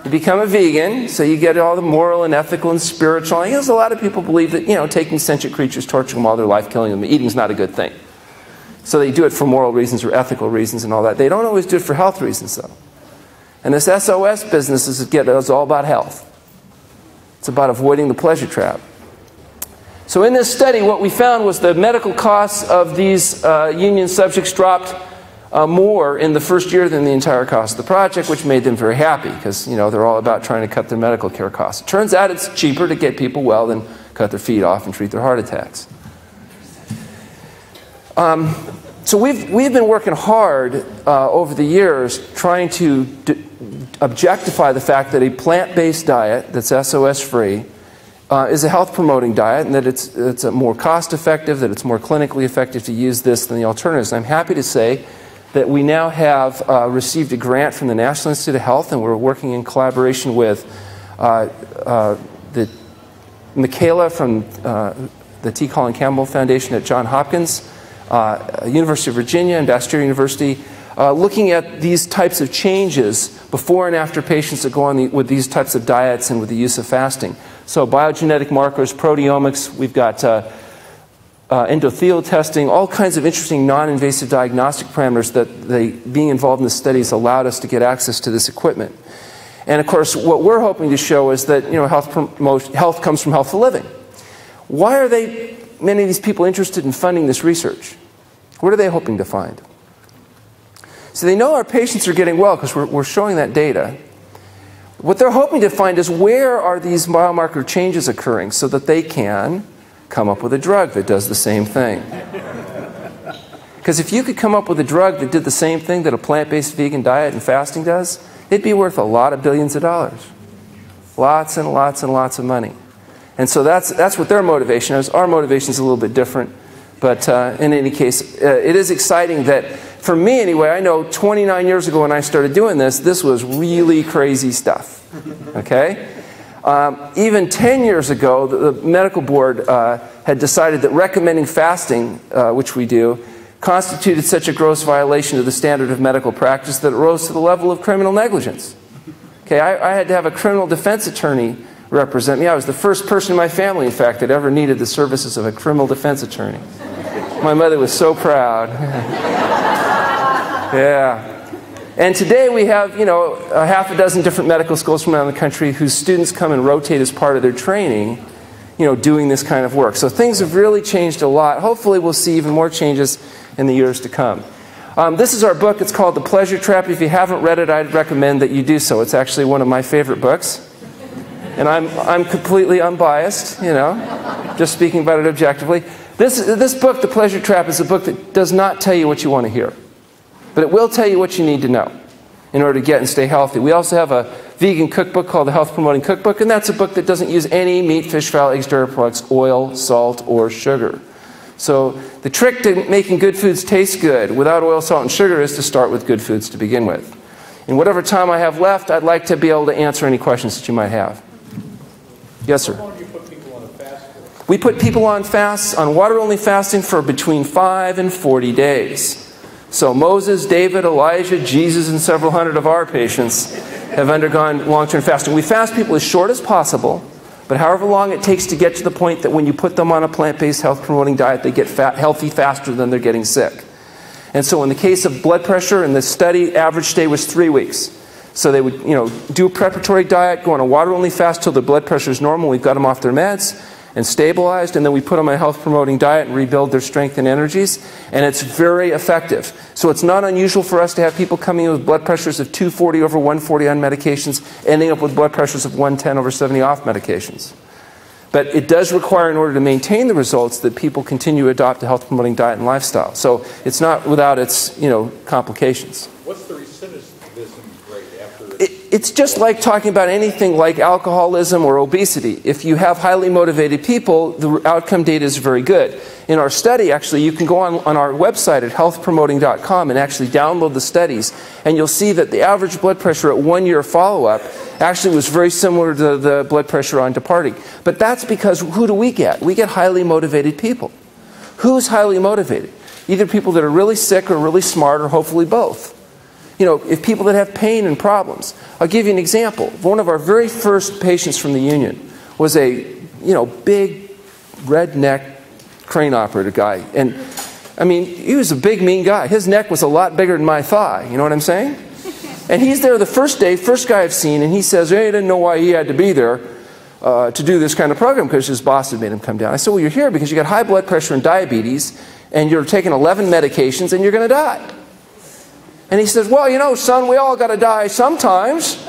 You become a vegan, so you get all the moral and ethical and spiritual. And there's a lot of people believe that, taking sentient creatures, torturing them all their life, killing them, eating is not a good thing. So they do it for moral reasons or ethical reasons and all that. They don't always do it for health reasons, though. And this SOS business is all about health. It's about avoiding the pleasure trap. So in this study, what we found was the medical costs of these union subjects dropped more in the first year than the entire cost of the project, which made them very happy because, they're all about trying to cut their medical care costs. It turns out it's cheaper to get people well than cut their feet off and treat their heart attacks. So we've been working hard over the years trying to objectify the fact that a plant-based diet that's SOS-free is a health-promoting diet, and that it's more cost-effective, that it's more clinically effective to use this than the alternatives. And I'm happy to say that we now have received a grant from the National Institute of Health, and we're working in collaboration with the Michaela from the T. Colin Campbell Foundation at Johns Hopkins, University of Virginia, and Bastyr University, looking at these types of changes before and after patients that go on with these types of diets and with the use of fasting. So biogenetic markers, proteomics, we've got endothelial testing, all kinds of interesting non-invasive diagnostic parameters that being involved in the studies allowed us to get access to this equipment. And of course, what we're hoping to show is that health comes from healthful living. Why are many of these people interested in funding this research? What are they hoping to find? So they know our patients are getting well because we're showing that data. What they're hoping to find is where are these biomarker changes occurring so that they can come up with a drug that does the same thing. Because if you could come up with a drug that did the same thing that a plant-based vegan diet and fasting does, it'd be worth a lot of billions of dollars. Lots and lots and lots of money. And so that's what their motivation is. Our motivation is a little bit different. But in any case, it is exciting that, for me anyway, I know 29 years ago when I started doing this was really crazy stuff. Okay? Even 10 years ago, the medical board had decided that recommending fasting, which we do, constituted such a gross violation of the standard of medical practice that it rose to the level of criminal negligence. Okay, I had to have a criminal defense attorney represent me. I was the first person in my family, in fact, that ever needed the services of a criminal defense attorney. My mother was so proud. Yeah. And today we have, a half a dozen different medical schools from around the country whose students come and rotate as part of their training, doing this kind of work. So things have really changed a lot. Hopefully we'll see even more changes in the years to come. This is our book. It's called The Pleasure Trap. If you haven't read it, I'd recommend that you do so. It's actually one of my favorite books. And I'm completely unbiased, just speaking about it objectively. This book, The Pleasure Trap, is a book that does not tell you what you want to hear. But it will tell you what you need to know in order to get and stay healthy. We also have a vegan cookbook called the Health Promoting Cookbook, and that's a book that doesn't use any meat, fish, fowl, eggs, dairy products, oil, salt, or sugar. So the trick to making good foods taste good without oil, salt, and sugar is to start with good foods to begin with. In whatever time I have left, I'd like to be able to answer any questions that you might have. Yes, sir? How long do you put people on a fast for? We put people on fasts, on water-only fasting for between 5 and 40 days. So Moses, David, Elijah, Jesus, and several hundred of our patients have undergone long-term fasting. We fast people as short as possible, but however long it takes to get to the point that when you put them on a plant-based health-promoting diet, they get healthy faster than they're getting sick. And so in the case of blood pressure, in the study, average stay was 3 weeks. So they would, do a preparatory diet, go on a water-only fast till their blood pressure is normal. We've got them off their meds and stabilized, and then we put them on a health-promoting diet and rebuild their strength and energies, and it's very effective. So it's not unusual for us to have people coming in with blood pressures of 240 over 140 on medications, ending up with blood pressures of 110 over 70 off medications. But it does require, in order to maintain the results, that people continue to adopt a health-promoting diet and lifestyle. So it's not without its, complications. What's the recidivism rate after? it's just like talking about anything like alcoholism or obesity. If you have highly motivated people, the outcome data is very good. In our study, actually, you can go on our website at healthpromoting.com and actually download the studies, and you'll see that the average blood pressure at 1 year follow-up actually was very similar to the blood pressure on departing. But that's because who do we get? We get highly motivated people. Who's highly motivated? Either people that are really sick or really smart, or hopefully both. You know, if people that have pain and problems. I'll give you an example. One of our very first patients from the union was a, big redneck crane operator guy. And, I mean, he was a big, mean guy. His neck was a lot bigger than my thigh. You know what I'm saying? And he's there the first day, first guy I've seen, and he says, hey, I didn't know why he had to be there to do this kind of program because his boss had made him come down. I said, well, you're here because you got high blood pressure and diabetes, and you're taking 11 medications, and you're going to die. And he says, well, son, we all got to die sometimes.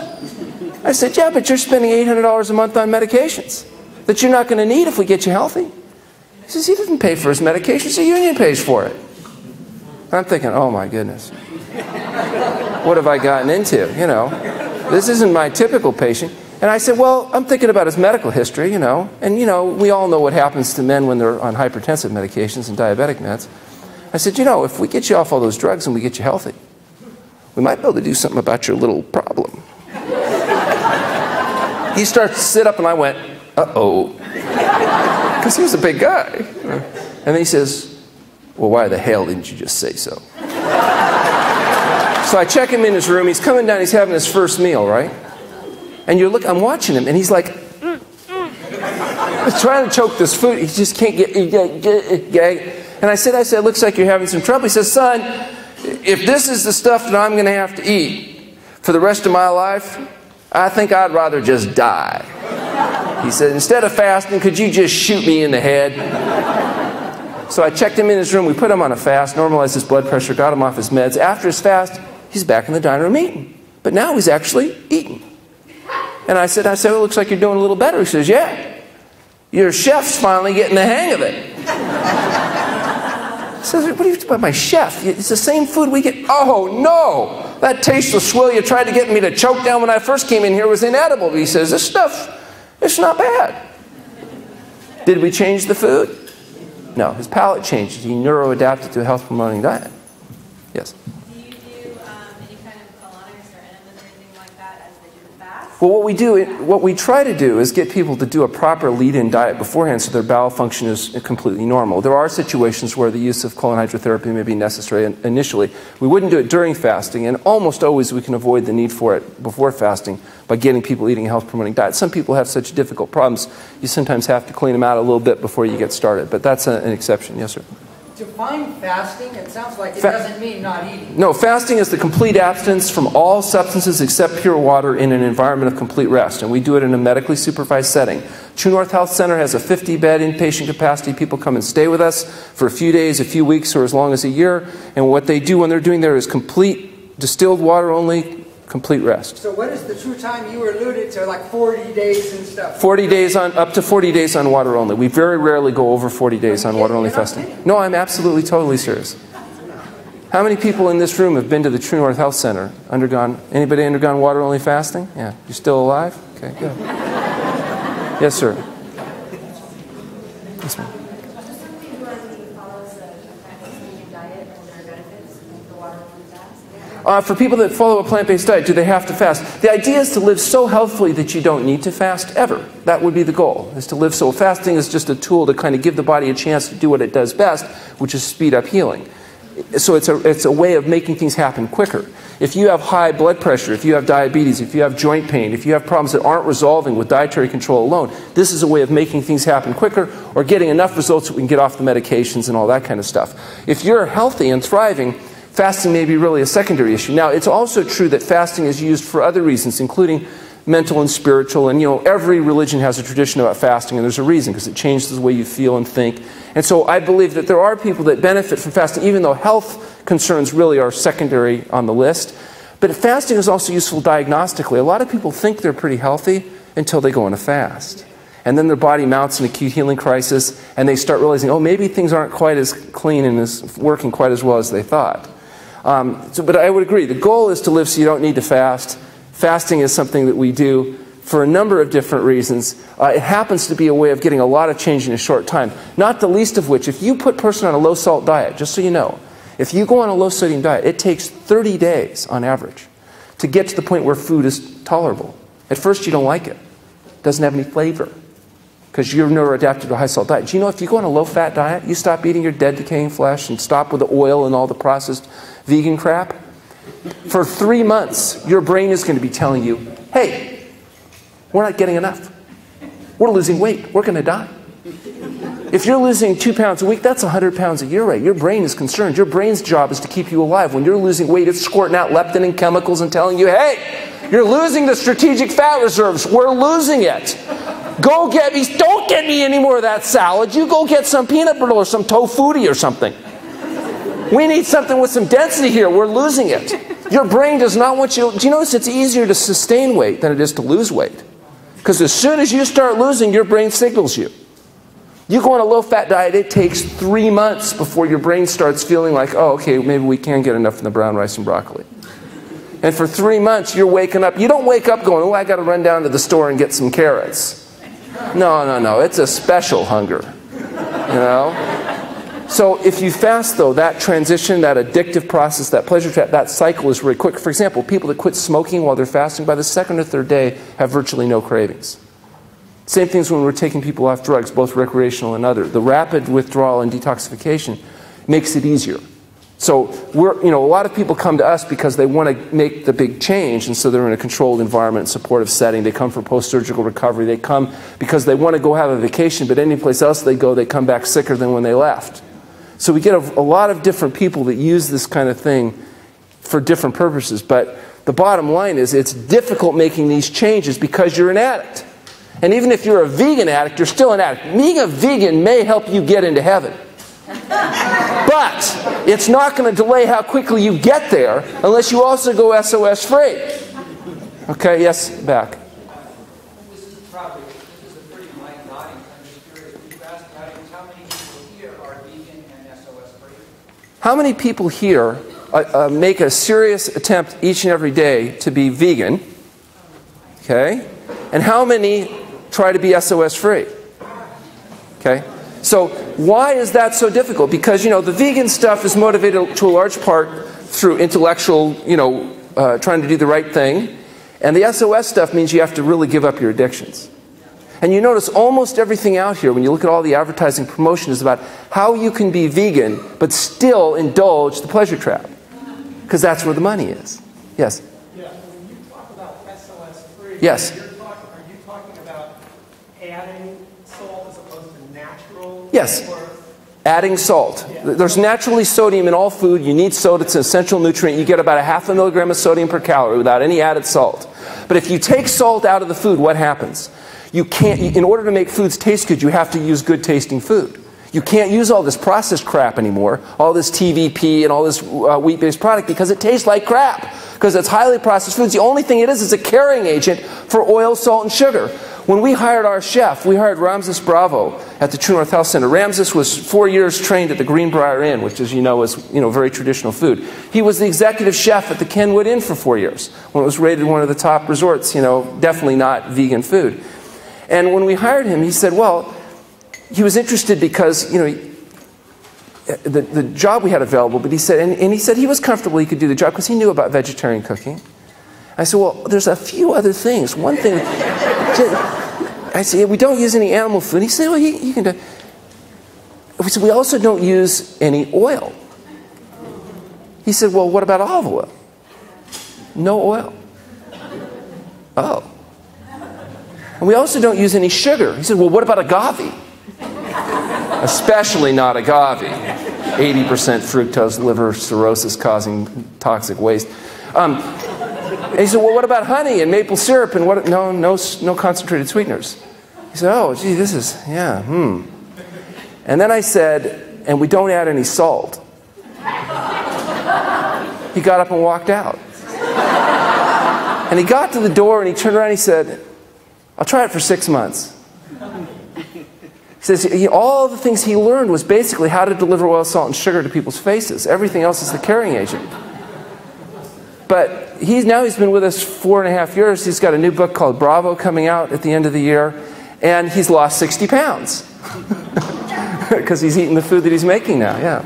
I said, yeah, but you're spending $800 a month on medications that you're not going to need if we get you healthy. He says, he doesn't pay for his medications, the union pays for it. I'm thinking, oh my goodness. What have I gotten into, This isn't my typical patient. And I said, well, I'm thinking about his medical history, And, we all know what happens to men when they're on hypertensive medications and diabetic meds. I said, if we get you off all those drugs and we get you healthy, we might be able to do something about your little problem. He starts to sit up and I went, uh-oh. Because he was a big guy. And then he says, well, why the hell didn't you just say so? So I check him in his room. He's coming down. He's having his first meal, right? And I'm watching him, and he's like, he's trying to choke this food. He just can't get. And I said, it looks like you're having some trouble. He says, son, if this is the stuff that I'm going to have to eat for the rest of my life, I think I'd rather just die. He said, instead of fasting, could you just shoot me in the head? So I checked him in his room. We put him on a fast, normalized his blood pressure, got him off his meds. After his fast, he's back in the dining room eating. But now he's actually eating. And I said, well, it looks like you're doing a little better. He says, yeah, your chef's finally getting the hang of it. I said, what are you talking about, my chef? It's the same food we get. Oh, no, that tasteless swill you tried to get me to choke down when I first came in here was inedible. He says, this stuff, it's not bad. Did we change the food? No, his palate changed. He neuroadapted to a health-promoting diet. Yes? Do you do any kind of colonics or enemas or anything like that as they do the fast? Well, what we try to do is get people to do a proper lead-in diet beforehand so their bowel function is completely normal. There are situations where the use of colon hydrotherapy may be necessary initially. We wouldn't do it during fasting, and almost always we can avoid the need for it before fasting by getting people eating a health-promoting diet. Some people have such difficult problems, you sometimes have to clean them out a little bit before you get started, but that's an exception. Yes, sir? Define fasting, it sounds like it doesn't mean not eating. No, fasting is the complete abstinence from all substances except pure water in an environment of complete rest. And we do it in a medically supervised setting. True North Health Center has a 50-bed inpatient capacity. People come and stay with us for a few days, a few weeks, or as long as a year. And what they do when they're doing there is complete distilled water only, complete rest. So what is the true time you alluded to, like 40 days and stuff? 40 days up to 40 days on water only. We very rarely go over 40 days on water only fasting. No, I'm absolutely, totally serious. How many people in this room have been to the True North Health Center? Anybody undergone water only fasting? Yeah. You still alive? Okay, good. Yes, sir. Yes, ma'am. For people that follow a plant-based diet, do they have to fast? The idea is to live so healthfully that you don't need to fast ever. That would be the goal, is to live so. Fasting is just a tool to kind of give the body a chance to do what it does best, which is speed up healing. So it's a way of making things happen quicker. If you have high blood pressure, if you have diabetes, if you have joint pain, if you have problems that aren't resolving with dietary control alone, this is a way of making things happen quicker or getting enough results that we can get off the medications and all that kind of stuff. If you're healthy and thriving, fasting may be really a secondary issue. Now, it's also true that fasting is used for other reasons, including mental and spiritual. And, every religion has a tradition about fasting, and there's a reason, because it changes the way you feel and think. And so I believe that there are people that benefit from fasting, even though health concerns really are secondary on the list. But fasting is also useful diagnostically. A lot of people think they're pretty healthy until they go on a fast. And then their body mounts an acute healing crisis, and they start realizing, oh, maybe things aren't quite as clean and as working quite as well as they thought. But I would agree, the goal is to live so you don't need to fast. Fasting is something that we do for a number of different reasons. It happens to be a way of getting a lot of change in a short time. Not the least of which, if you put a person on a low-salt diet, just so you know, if you go on a low-sodium diet, it takes 30 days on average to get to the point where food is tolerable. At first, you don't like it. It doesn't have any flavor because you're neuroadapted to a high-salt diet. Do you know if you go on a low-fat diet, you stop eating your dead, decaying flesh and stop with the oil and all the processed vegan crap? For 3 months, your brain is going to be telling you, hey, we're not getting enough. We're losing weight. We're going to die. If you're losing 2 pounds a week, that's 100 pounds a year, right? Your brain is concerned. Your brain's job is to keep you alive. When you're losing weight, it's squirting out leptin and chemicals and telling you, hey, you're losing the strategic fat reserves. We're losing it. Go get me, don't get me any more of that salad. You go get some peanut butter or some tofutti or something. We need something with some density here. We're losing it. Your brain does not want you to... Do you notice it's easier to sustain weight than it is to lose weight? Because as soon as you start losing, your brain signals you. You go on a low-fat diet, it takes 3 months before your brain starts feeling like, oh, okay, maybe we can get enough from the brown rice and broccoli. And for 3 months, you're waking up. You don't wake up going, oh, I got to run down to the store and get some carrots. No. It's a special hunger. You know? So if you fast, though, that transition, that addictive process, that pleasure trap, that cycle is really quick. For example, people that quit smoking while they're fasting, by the second or third day, have virtually no cravings. Same things when we're taking people off drugs, both recreational and other. The rapid withdrawal and detoxification makes it easier. So a lot of people come to us because they want to make the big change, and so they're in a controlled environment, supportive setting. They come for post-surgical recovery. They come because they want to go have a vacation, but any place else they go, they come back sicker than when they left. So we get a lot of different people that use this kind of thing for different purposes. But the bottom line is it's difficult making these changes because you're an addict. And even if you're a vegan addict, you're still an addict. Being a vegan may help you get into heaven. But it's not going to delay how quickly you get there unless you also go SOS free. Okay, yes, back. This is a pretty mind-nodding. I'm just curious. If you ask how many people here are vegan and SOS free? How many people here make a serious attempt each and every day to be vegan? Okay? And how many try to be SOS free? Okay? So why is that so difficult? Because, the vegan stuff is motivated to a large part through intellectual, trying to do the right thing. And the SOS stuff means you have to really give up your addictions. And you notice almost everything out here, when you look at all the advertising promotion, is about how you can be vegan but still indulge the pleasure trap. Because that's where the money is. Yes? Yeah, when you talk about SOS free, yes. are you talking about adding salt as opposed to natural? Yes. Or? Adding salt. There's naturally sodium in all food. You need soda. It's an essential nutrient. You get about 0.5 milligram of sodium per calorie without any added salt. But if you take salt out of the food, what happens? You can't, in order to make foods taste good, you have to use good tasting food. You can't use all this processed crap anymore, all this TVP and all this wheat-based product, because it tastes like crap. Because it's highly processed foods. The only thing it is a carrying agent for oil, salt, and sugar. When we hired our chef, we hired Ramses Bravo at the True North Health Center. Ramses was 4 years trained at the Greenbrier Inn, which, as you know, is very traditional food. He was the executive chef at the Kenwood Inn for 4 years, when it was rated one of the top resorts, definitely not vegan food. And when we hired him, he said, well, he was interested because, the job we had available, but he said, and he said he was comfortable he could do the job because he knew about vegetarian cooking. I said, well, there's a few other things. One thing, I said, we don't use any animal food. He said, well, you can do. We said, we also don't use any oil. He said, well, what about olive oil? No oil. Oh. And we also don't use any sugar. He said, well, what about agave? Especially not agave. 80% fructose, liver cirrhosis causing toxic waste. And he said, well, what about honey and maple syrup and what? No concentrated sweeteners. He said, oh, gee, this is, And then I said, and we don't add any salt. He got up and walked out. And he got to the door and he turned around and he said, I'll try it for 6 months. He says all the things he learned was basically how to deliver oil, salt, and sugar to people's faces. Everything else is the carrying agent. But he's been with us 4.5 years. He's got a new book called Bravo coming out at the end of the year, and he's lost 60 pounds because he's eating the food that he's making now. Yeah.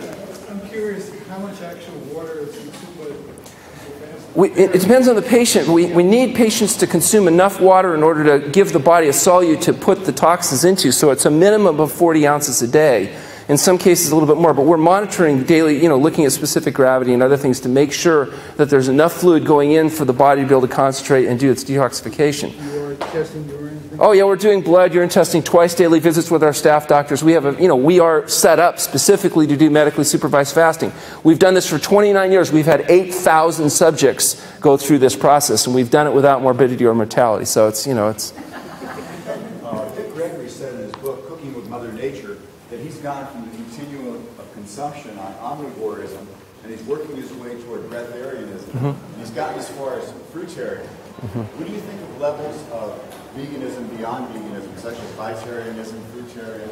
I'm curious, how much actual water is consumed? It depends on the patient. We need patients to consume enough water in order to give the body a solute to put the toxins into. So it's a minimum of 40 ounces a day. In some cases, a little bit more. But we're monitoring daily, looking at specific gravity and other things to make sure that there's enough fluid going in for the body to be able to concentrate and do its detoxification. You are testing urine? Oh yeah, we're doing blood, urine testing, twice daily visits with our staff doctors. We have we are set up specifically to do medically supervised fasting. We've done this for 29 years. We've had 8,000 subjects go through this process, and we've done it without morbidity or mortality. So it's, it's. Dick Gregory said in his book, Cooking with Mother Nature, that he's gone from the continuum of consumption on omnivorism, and he's working his way toward breatharianism. Mm-hmm. He's gotten as far as fruitarian. Mm-hmm. What do you think of levels of veganism beyond veganism, such as vitarianism, fruitarian,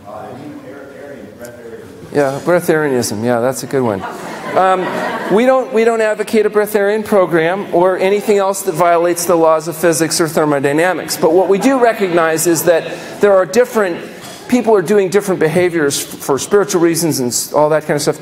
and even breatharianism? Yeah, breatharianism. Yeah, that's a good one. We don't advocate a breatharian program or anything else that violates the laws of physics or thermodynamics. But what we do recognize is that there are people are doing different behaviors for spiritual reasons and all that kind of stuff.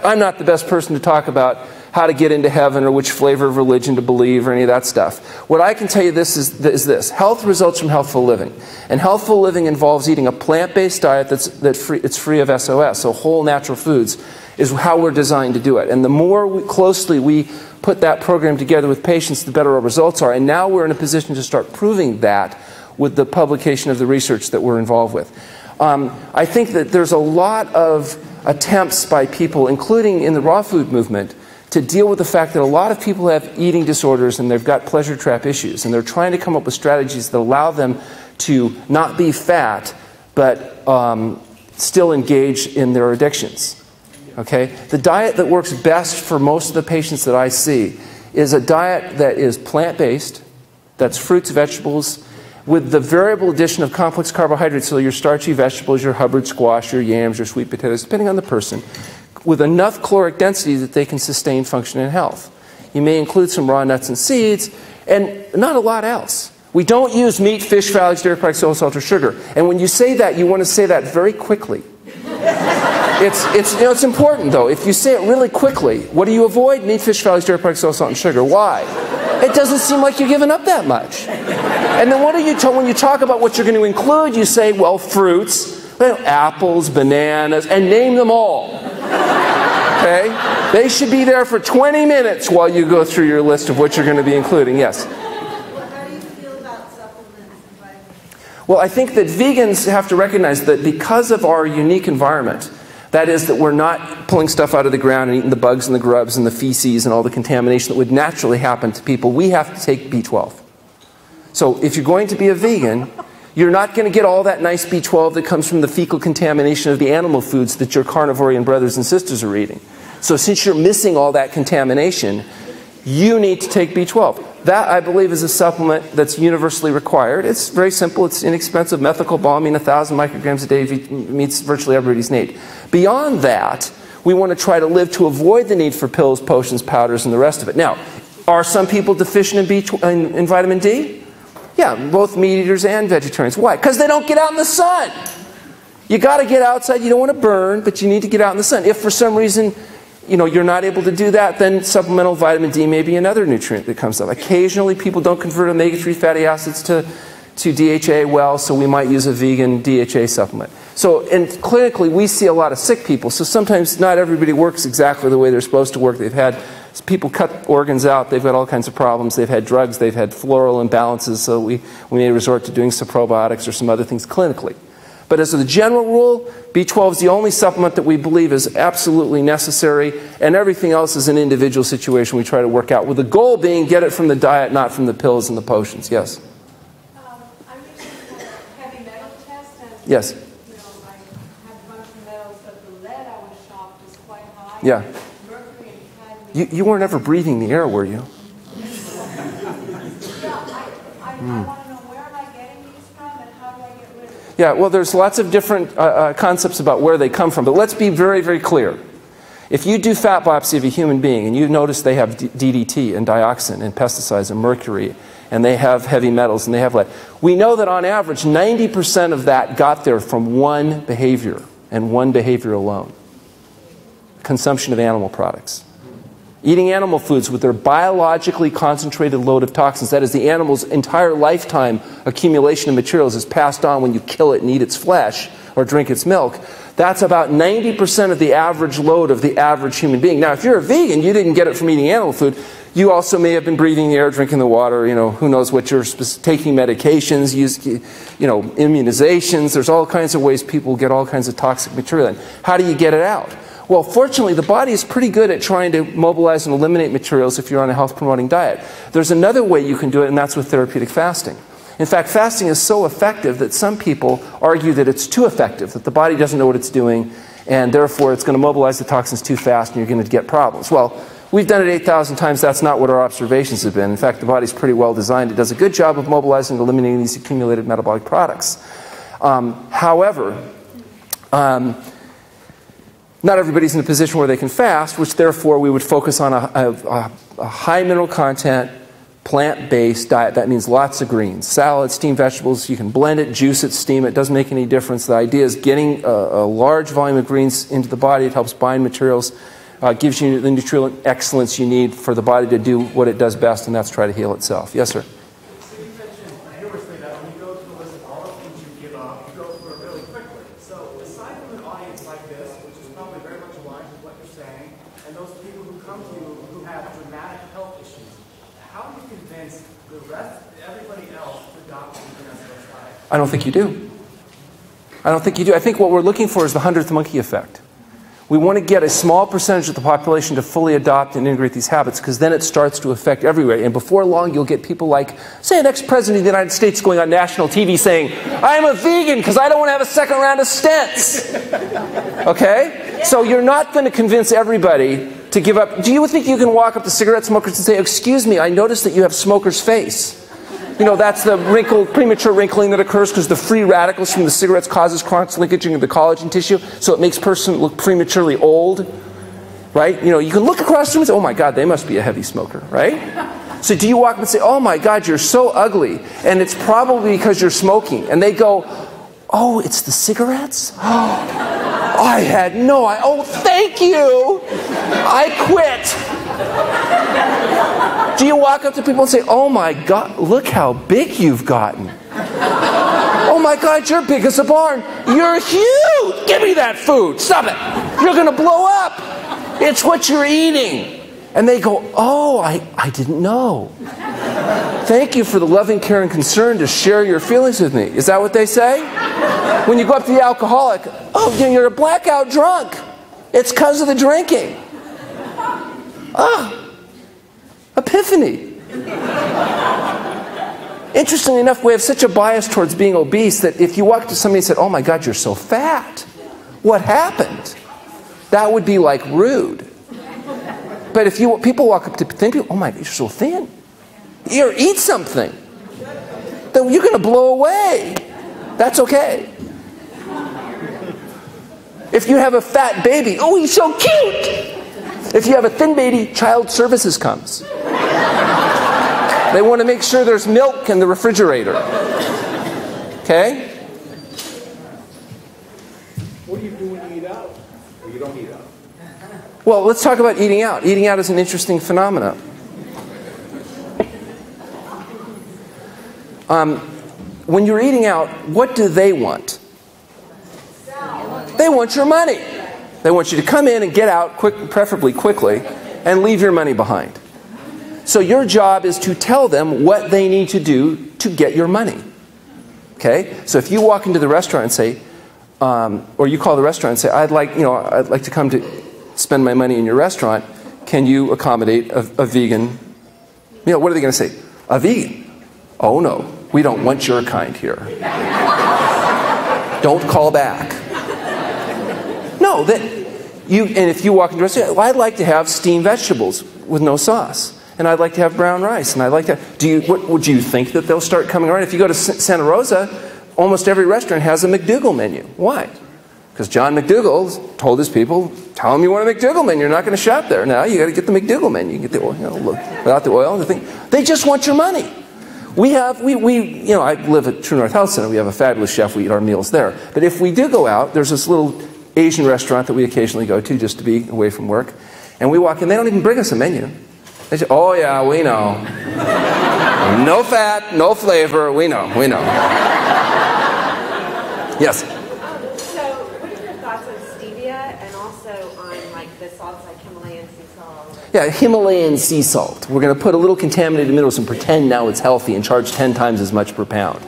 I'm not the best person to talk about how to get into heaven or which flavor of religion to believe or any of that stuff. What I can tell you is this. Health results from healthful living. And healthful living involves eating a plant-based diet it's free of SOS. So whole natural foods is how we're designed to do it. And the more closely we put that program together with patients, the better our results are. And now we're in a position to start proving that with the publication of the research that we're involved with. I think that there's a lot of attempts by people, including in the raw food movement, to deal with the fact that a lot of people have eating disorders and they've got pleasure trap issues. And they're trying to come up with strategies that allow them to not be fat, but still engage in their addictions. Okay? The diet that works best for most of the patients that I see is a diet that is plant-based, that's fruits, vegetables, with the variable addition of complex carbohydrates, so your starchy vegetables, your Hubbard squash, your yams, your sweet potatoes, depending on the person, with enough caloric density that they can sustain function and health. You may include some raw nuts and seeds, and not a lot else. We don't use meat, fish, phthalates, dairy products, soy, salt, or sugar. And when you say that, you want to say that very quickly. It's important, though. If you say it really quickly, what do you avoid? Meat, fish, phthalates, dairy products, soy, salt, and sugar. Why? It doesn't seem like you're giving up that much. And then what do you when you talk about what you're going to include, you say, well, fruits, apples, bananas, and name them all. Okay? They should be there for 20 minutes while you go through your list of what you're going to be including. Yes? How do you feel about supplements and vitamins? Well, I think that vegans have to recognize that because of our unique environment, that is, that we're not pulling stuff out of the ground and eating the bugs and the grubs and the feces and all the contamination that would naturally happen to people, we have to take B12. So if you're going to be a vegan, you're not going to get all that nice B12 that comes from the fecal contamination of the animal foods that your carnivorian brothers and sisters are eating. So since you're missing all that contamination, you need to take B12. That, I believe, is a supplement that's universally required. It's very simple. It's inexpensive. Methylcobalamin, 1,000 micrograms a day, meets virtually everybody's need. Beyond that, we want to try to live to avoid the need for pills, potions, powders, and the rest of it. Now, are some people deficient in vitamin D? Yeah, both meat eaters and vegetarians. Why? Because they don't get out in the sun. You got to get outside. You don't want to burn, but you need to get out in the sun. If for some reason you're not able to do that, then supplemental vitamin D may be another nutrient that comes up. Occasionally, people don't convert omega-3 fatty acids to DHA well, so we might use a vegan DHA supplement. So, and clinically, we see a lot of sick people, so sometimes not everybody works exactly the way they're supposed to work. They've had people cut organs out, they've got all kinds of problems, they've had drugs, they've had floral imbalances, so we may resort to doing some probiotics or some other things clinically. But as a general rule, B12 is the only supplement that we believe is absolutely necessary, and everything else is an individual situation we try to work out, with the goal being get it from the diet, not from the pills and the potions. Yes? I'm recently had a heavy metal test, and yes. I have a bunch of metals, but the lead I was shocked was quite high. Yeah. Mercury and cadmium. You weren't ever breathing the air, were you? Yeah, I want to know where am I getting these from, and how do I get rid of them? Yeah, well, there's lots of different concepts about where they come from, but let's be very, very clear. If you do fat biopsy of a human being and you notice they have DDT and dioxin and pesticides and mercury and they have heavy metals and they have lead, we know that on average 90% of that got there from one behavior and one behavior alone. Consumption of animal products. Eating animal foods with their biologically concentrated load of toxins, that is, the animal's entire lifetime accumulation of materials is passed on when you kill it and eat its flesh or drink its milk. That's about 90% of the average load of the average human being. Now, if you're a vegan, you didn't get it from eating animal food. You also may have been breathing the air, drinking the water, who knows what you're taking medications, immunizations. There's all kinds of ways people get all kinds of toxic material in. How do you get it out? Well, fortunately, the body is pretty good at trying to mobilize and eliminate materials if you're on a health-promoting diet. There's another way you can do it, and that's with therapeutic fasting. In fact, fasting is so effective that some people argue that it's too effective, that the body doesn't know what it's doing, and therefore it's going to mobilize the toxins too fast and you're going to get problems. Well, we've done it 8,000 times. That's not what our observations have been. In fact, the body's pretty well designed. It does a good job of mobilizing and eliminating these accumulated metabolic products. However, not everybody's in a position where they can fast, which therefore we would focus on a high mineral content, plant-based diet. That means lots of greens, salads, steamed vegetables. You can blend it, juice it, steam it. Doesn't make any difference. The idea is getting a large volume of greens into the body. It helps bind materials, gives you the nutrient excellence you need for the body to do what it does best, and that's try to heal itself. Yes, sir? So you mentioned humorously that when you go through the list of all the things you give up, you go through it really quickly. So aside from an audience like this, which is probably very much aligned with what you're saying, and those people who come to you who have dramatic health issues, how do you convince the rest, everybody else, to adopt the Venezuela's diet? I don't think you do. I don't think you do. I think what we're looking for is the 100th monkey effect. We want to get a small percentage of the population to fully adopt and integrate these habits, because then it starts to affect everywhere. And before long, you'll get people like, say, an ex-president of the United States going on national TV saying, I'm a vegan because I don't want to have a second round of stents. Okay? So you're not going to convince everybody to give up. Do you think you can walk up to cigarette smokers and say, excuse me, I noticed that you have smoker's face? That's the premature wrinkling that occurs because the free radicals from the cigarettes causes cross-linkaging of the collagen tissue, so it makes a person look prematurely old, right? You can look across the room and say, oh my God, they must be a heavy smoker, right? So do you walk up and say, oh my God, you're so ugly, and it's probably because you're smoking, and they go, oh, it's the cigarettes? I had no idea. Oh, thank you. I quit. Do you walk up to people and say, oh my God, look how big you've gotten. Oh my God, you're big as a barn. You're huge. Give me that food. Stop it. You're going to blow up. It's what you're eating. And they go, oh, I didn't know. Thank you for the loving care and concern to share your feelings with me. Is that what they say? When you go up to the alcoholic, oh, you're a blackout drunk. It's because of the drinking. Epiphany. Interestingly enough, we have such a bias towards being obese that if you walk to somebody and said, oh my God, you're so fat. What happened? That would be like rude. But if people walk up to thin people, oh my God, you're so thin. Here, eat something. Then you're going to blow away. That's okay. If you have a fat baby, oh, he's so cute. If you have a thin baby, child services comes. They want to make sure there's milk in the refrigerator. Okay? What do you do when you eat out? Or you don't eat out? Well, let's talk about eating out. Eating out is an interesting phenomenon. When you're eating out, what do they want? They want your money. They want you to come in and get out, preferably quickly, and leave your money behind. So your job is to tell them what they need to do to get your money. Okay? So if you walk into the restaurant and say, or you call the restaurant and say, I'd like to come to spend my money in your restaurant. Can you accommodate a vegan? What are they going to say? A vegan? Oh no, we don't want your kind here. Don't call back. No, and if you walk into a restaurant, well, I'd like to have steamed vegetables with no sauce, and I'd like to have brown rice, and I'd like to. Would you think that they'll start coming around? If you go to Santa Rosa, almost every restaurant has a McDougal menu. Why? Because John McDougall told his people, Tell them you want a McDougalman. You're not going to shop there. Now you got to get the McDougalman. You can get the oil, without the oil. They just want your money. I live at True North Health Center. We have a fabulous chef. We eat our meals there. But if we do go out, there's this little Asian restaurant that we occasionally go to just to be away from work. And we walk in, they don't even bring us a menu. They say, oh yeah, we know. No fat, no flavor, we know. Yes? So what are your thoughts on stevia and also on like the salts like Himalayan sea salt? Yeah, Himalayan sea salt. We're going to put a little contaminated minerals and pretend now it's healthy and charge 10 times as much per pound.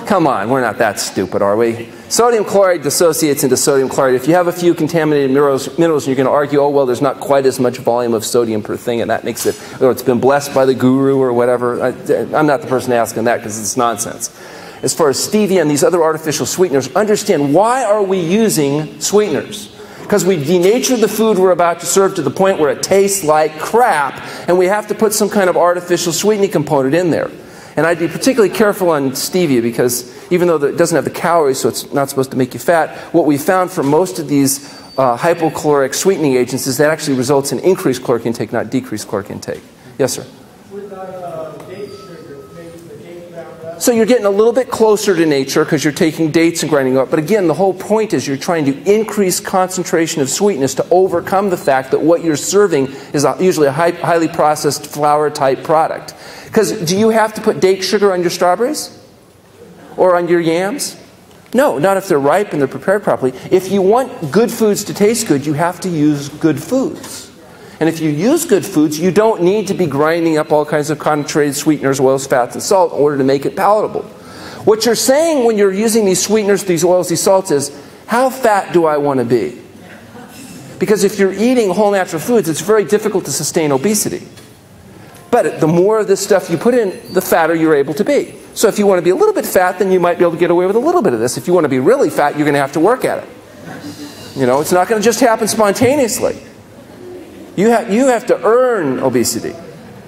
Come on, we're not that stupid, are we? Sodium chloride dissociates into sodium chloride. If you have a few contaminated minerals and you're going to argue, oh, well, there's not quite as much volume of sodium per thing, and that makes it, or it's been blessed by the guru or whatever. I'm not the person asking that because it's nonsense. As far as stevia and these other artificial sweeteners, understand why are we using sweeteners? Because we've denatured the food we're about to serve to the point where it tastes like crap, and we have to put some kind of artificial sweetening component in there. And I'd be particularly careful on stevia because even though it doesn't have the calories, so it's not supposed to make you fat, what we found for most of these hypocaloric sweetening agents is that actually results in increased caloric intake, not decreased caloric intake. Yes, sir? With date sugar, maybe the date ground up. So you're getting a little bit closer to nature because you're taking dates and grinding up. But again, the whole point is you're trying to increase concentration of sweetness to overcome the fact that what you're serving is usually a highly processed flour-type product. Because do you have to put date sugar on your strawberries? Or on your yams? No, not if they're ripe and they're prepared properly. If you want good foods to taste good, you have to use good foods. And if you use good foods, you don't need to be grinding up all kinds of concentrated sweeteners, oils, fats, and salt in order to make it palatable. What you're saying when you're using these sweeteners, these oils, these salts is, how fat do I want to be? Because if you're eating whole natural foods, it's very difficult to sustain obesity. But the more of this stuff you put in, the fatter you're able to be. So if you want to be a little bit fat, then you might be able to get away with a little bit of this. If you want to be really fat, you're going to have to work at it. It's not going to just happen spontaneously. You have to earn obesity.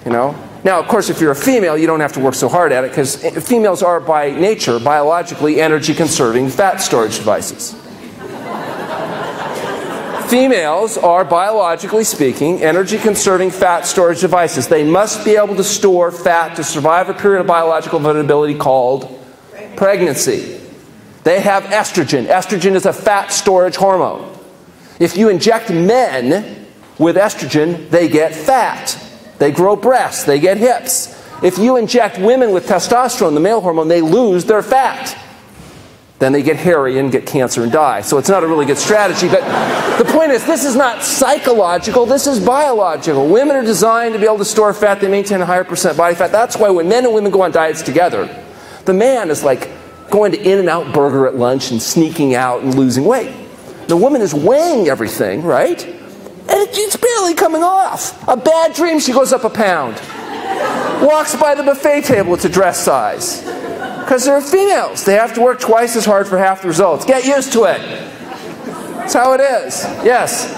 Now, of course, if you're a female, you don't have to work so hard at it because females are by nature, biologically, energy-conserving fat storage devices. Females are, biologically speaking, energy-conserving fat storage devices. They must be able to store fat to survive a period of biological vulnerability called pregnancy. They have estrogen. Estrogen is a fat storage hormone. If you inject men with estrogen, they get fat. They grow breasts. They get hips. If you inject women with testosterone, the male hormone, they lose their fat. Then they get hairy and get cancer and die. So it's not a really good strategy. But the point is, this is not psychological. This is biological. Women are designed to be able to store fat. They maintain a higher percent body fat. That's why when men and women go on diets together, the man is like going to In-N-Out Burger at lunch and sneaking out and losing weight. The woman is weighing everything, right? And it's barely coming off. A bad dream, she goes up a pound. Walks by the buffet table, it's a dress size. Because they're females. They have to work twice as hard for half the results. Get used to it. That's how it is. Yes?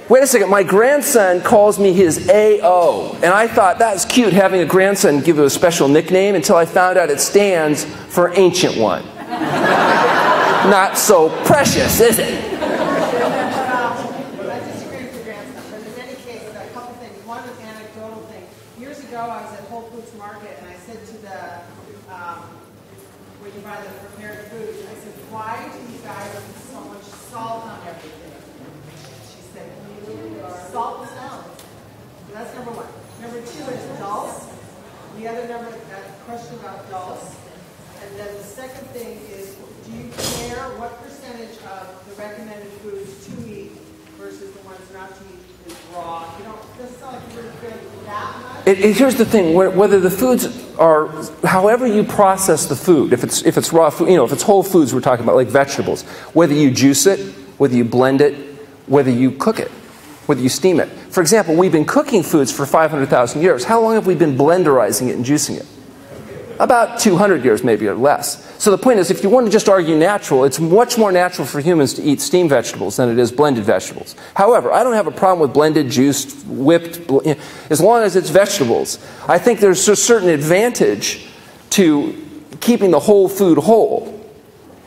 Wait a second. My grandson calls me his AO. And I thought that's cute having a grandson give you a special nickname until I found out it stands for Ancient One. Not so precious, is it? I was at Whole Foods Market and I said to the, when you buy the prepared foods, I said, why do you guys put so much salt on everything? She said, salt sounds. So that's number one. Number two is dulse. The other number, that question about dulse. And then the second thing is, do you care what percentage of the recommended foods to eat versus the ones not to eat is raw? You don't, it doesn't sound like you really care that much. Here's the thing, whether the foods are, however you process the food, if it's raw food, if it's whole foods we're talking about, like vegetables, whether you juice it, whether you blend it, whether you cook it, whether you steam it. For example, we've been cooking foods for 500,000 years. How long have we been blenderizing it and juicing it? About 200 years maybe or less. So the point is, if you want to just argue natural, it's much more natural for humans to eat steamed vegetables than it is blended vegetables. However, I don't have a problem with blended, juiced, whipped, as long as it's vegetables. I think there's a certain advantage to keeping the whole food whole.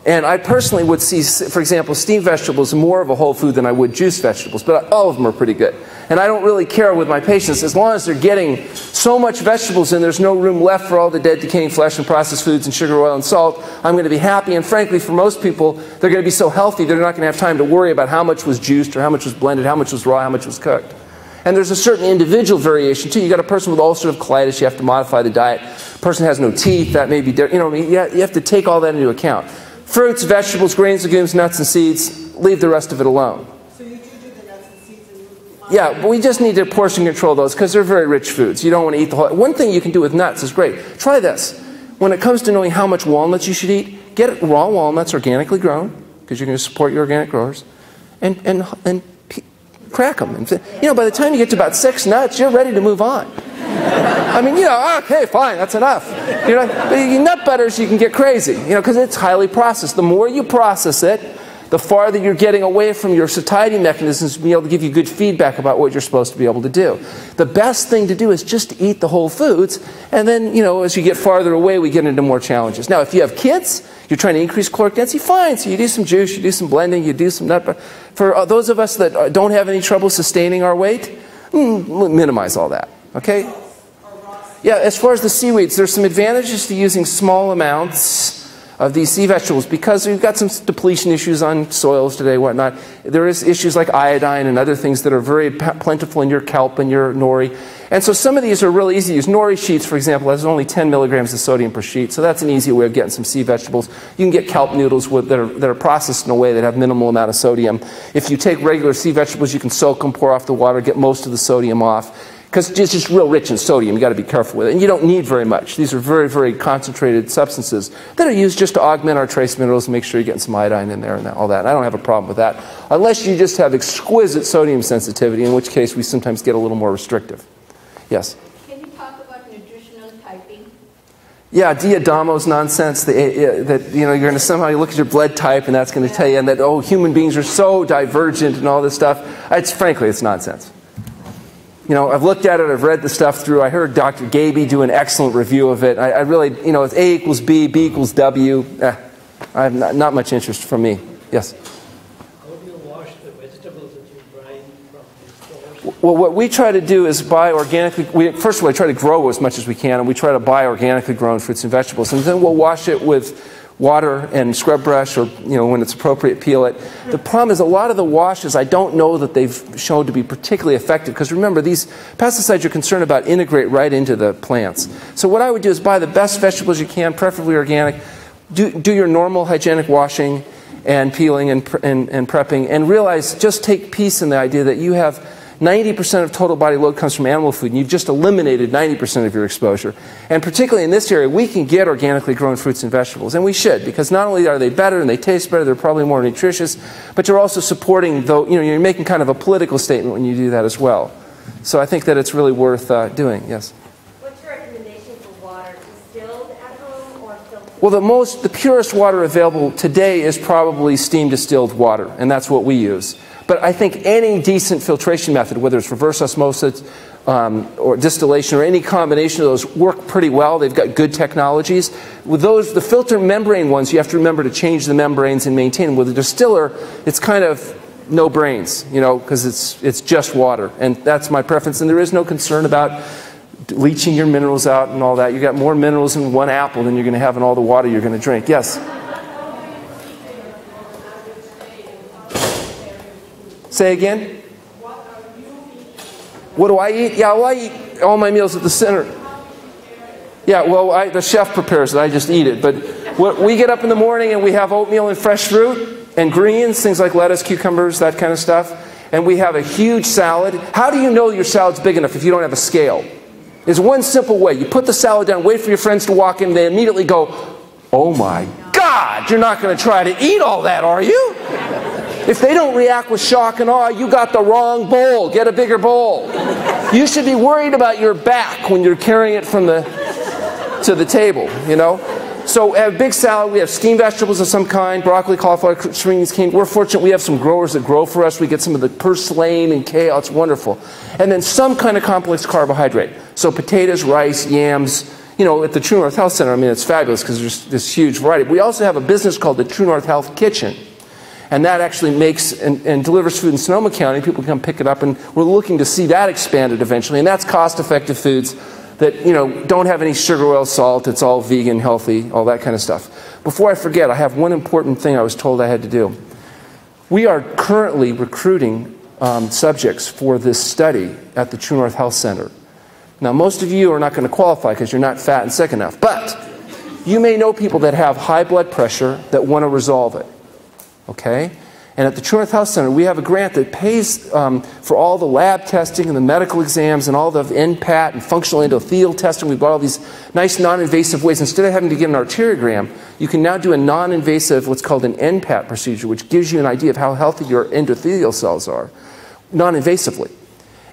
And I personally would see, for example, steamed vegetables more of a whole food than I would juiced vegetables, but all of them are pretty good. And I don't really care with my patients, as long as they're getting so much vegetables and there's no room left for all the dead decaying flesh and processed foods and sugar, oil, and salt, I'm going to be happy. And frankly, for most people, they're going to be so healthy, they're not going to have time to worry about how much was juiced or how much was blended, how much was raw, how much was cooked. And there's a certain individual variation too. You got a person with ulcerative colitis, you have to modify the diet. A person has no teeth, that may be different. You know, you have to take all that into account. Fruits, vegetables, grains, legumes, nuts, and seeds, leave the rest of it alone. So you do the nuts and seeds and yeah, but we just need to portion control those because they're very rich foods. You don't want to eat the whole. One thing you can do with nuts is great. Try this. When it comes to knowing how much walnuts you should eat, get raw walnuts organically grown, because you're going to support your organic growers, and crack them. And, you know, by the time you get to about 6 nuts, you're ready to move on. I mean, you know, okay, fine, that's enough. You know, but nut butters, you can get crazy, you know, because it's highly processed. The more you process it, the farther you're getting away from your satiety mechanisms to be able to give you good feedback about what you're supposed to be able to do. The best thing to do is just to eat the whole foods, and then, you know, as you get farther away, we get into more challenges. Now, if you have kids, you're trying to increase caloric density, fine. So you do some juice, you do some blending, you do some nut butter. For those of us that don't have any trouble sustaining our weight, minimize all that, okay? Yeah, as far as the seaweeds, there's some advantages to using small amounts of these sea vegetables because we've got some depletion issues on soils today, whatnot. There is issues like iodine and other things that are very plentiful in your kelp and your nori. And so some of these are really easy to use. Nori sheets, for example, has only 10 milligrams of sodium per sheet, so that's an easy way of getting some sea vegetables. You can get kelp noodles that are processed in a way that have minimal amount of sodium. If you take regular sea vegetables, you can soak them, pour off the water, get most of the sodium off. Because it's just real rich in sodium. You've got to be careful with it. And you don't need very much. These are very, very concentrated substances that are used just to augment our trace minerals and make sure you're getting some iodine in there and all that. And I don't have a problem with that. Unless you just have exquisite sodium sensitivity, in which case we sometimes get a little more restrictive. Yes? Can you talk about nutritional typing? Yeah, Diadamo's nonsense. That you know, you're going to somehow look at your blood type and that's going to tell you and that, oh, human beings are so divergent and all this stuff. Frankly, it's nonsense. You know, I've looked at it, I've read the stuff through. I heard Dr. Gaby do an excellent review of it. I really, you know, it's A equals B, B equals W. I have not much interest from me. Yes? How do you wash the vegetables that you buy from the stores? Well, what we try to do is buy organically. First of all, we try to grow as much as we can, and we try to buy organically grown fruits and vegetables. And then we'll wash it with water and scrub brush, or, you know, when it's appropriate, peel it. The problem is a lot of the washes, I don't know that they've shown to be particularly effective, because remember, these pesticides you're concerned about integrate right into the plants. So what I would do is buy the best vegetables you can, preferably organic, do your normal hygienic washing and peeling and prepping, and realize, just take peace in the idea that you have 90% of total body load comes from animal food, and you've just eliminated 90% of your exposure. And particularly in this area, we can get organically grown fruits and vegetables, and we should, because not only are they better and they taste better, they're probably more nutritious, but you're also supporting, though, you know, you're making kind of a political statement when you do that as well. So I think that it's really worth doing. Yes? What's your recommendation for water? Distilled at home or filtered? Well, the purest water available today is probably steam distilled water, and that's what we use. But I think any decent filtration method, whether it's reverse osmosis or distillation or any combination of those, work pretty well. They've got good technologies. With those, the filter membrane ones, you have to remember to change the membranes and maintain them. With the distiller, it's kind of no brains, you know, because it's just water. And that's my preference. And there is no concern about leaching your minerals out and all that. You've got more minerals in one apple than you're going to have in all the water you're going to drink. Yes? Say again? What do I eat? Yeah, well, I eat all my meals at the center. Yeah, well, the chef prepares it. I just eat it. But we get up in the morning and we have oatmeal and fresh fruit and greens, things like lettuce, cucumbers, that kind of stuff. And we have a huge salad. How do you know your salad's big enough if you don't have a scale? There's one simple way. You put the salad down, wait for your friends to walk in, they immediately go, oh my God, you're not going to try to eat all that, are you? If they don't react with shock and awe, you got the wrong bowl. Get a bigger bowl. You should be worried about your back when you're carrying it from to the table, you know. So we have a big salad. We have steamed vegetables of some kind, broccoli, cauliflower, string beans. We're fortunate we have some growers that grow for us. We get some of the purslane and kale. It's wonderful. And then some kind of complex carbohydrate. So potatoes, rice, yams, you know, at the True North Health Center, I mean, it's fabulous because there's this huge variety. We also have a business called the True North Health Kitchen. And that actually makes and delivers food in Sonoma County. People can come pick it up, and we're looking to see that expanded eventually. And that's cost-effective foods that, you know, don't have any sugar, oil, salt. It's all vegan, healthy, all that kind of stuff. Before I forget, I have one important thing I was told I had to do. We are currently recruiting subjects for this study at the True North Health Center. Now, most of you are not going to qualify because you're not fat and sick enough. But you may know people that have high blood pressure that want to resolve it. Okay? And at the True North Health Center, we have a grant that pays for all the lab testing and the medical exams and all the NPAT and functional endothelial testing. We brought all these nice non-invasive ways. Instead of having to get an arteriogram, you can now do a non-invasive, what's called an NPAT procedure, which gives you an idea of how healthy your endothelial cells are, non-invasively.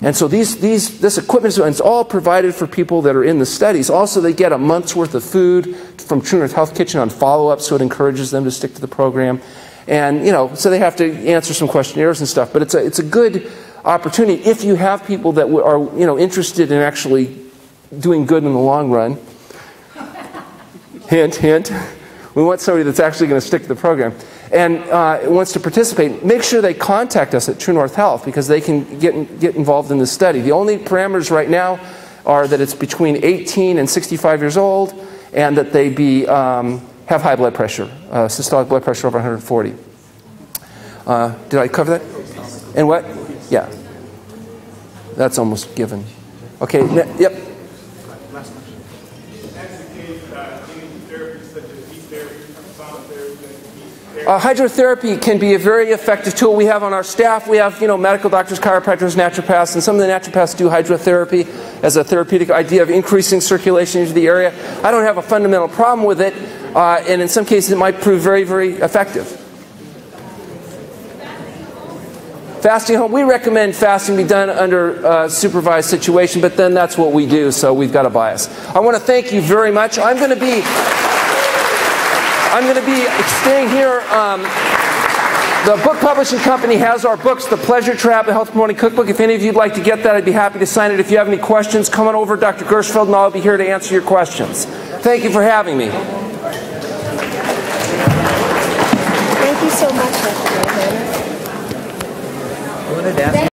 And so this equipment is all provided for people that are in the studies. Also, they get a month's worth of food from True North Health Kitchen on follow-up, so it encourages them to stick to the program. And, you know, so they have to answer some questionnaires and stuff. But it's a good opportunity if you have people that are, you know, interested in actually doing good in the long run. Hint, hint. We want somebody that's actually going to stick to the program and wants to participate. Make sure they contact us at True North Health because they can get involved in this study. The only parameters right now are that it's between 18 and 65 years old and that they be have high blood pressure, systolic blood pressure over 140. Did I cover that? And what? Yeah. That's almost given. Okay, yep. Last question. As the case, therapies such as heat therapy, sound therapy, hydrotherapy can be a very effective tool. We have on our staff, we have, you know, medical doctors, chiropractors, naturopaths, and some of the naturopaths do hydrotherapy as a therapeutic idea of increasing circulation into the area. I don't have a fundamental problem with it. And in some cases, it might prove very, very effective. Fasting home, we recommend fasting be done under a supervised situation, but then that's what we do, so we've got a bias. I want to thank you very much. I'm going to be staying here. The book publishing company has our books, The Pleasure Trap, the Health Promoting Cookbook. If any of you would like to get that, I'd be happy to sign it. If you have any questions, come on over, Dr. Gershfeld, and I'll be here to answer your questions. Thank you for having me.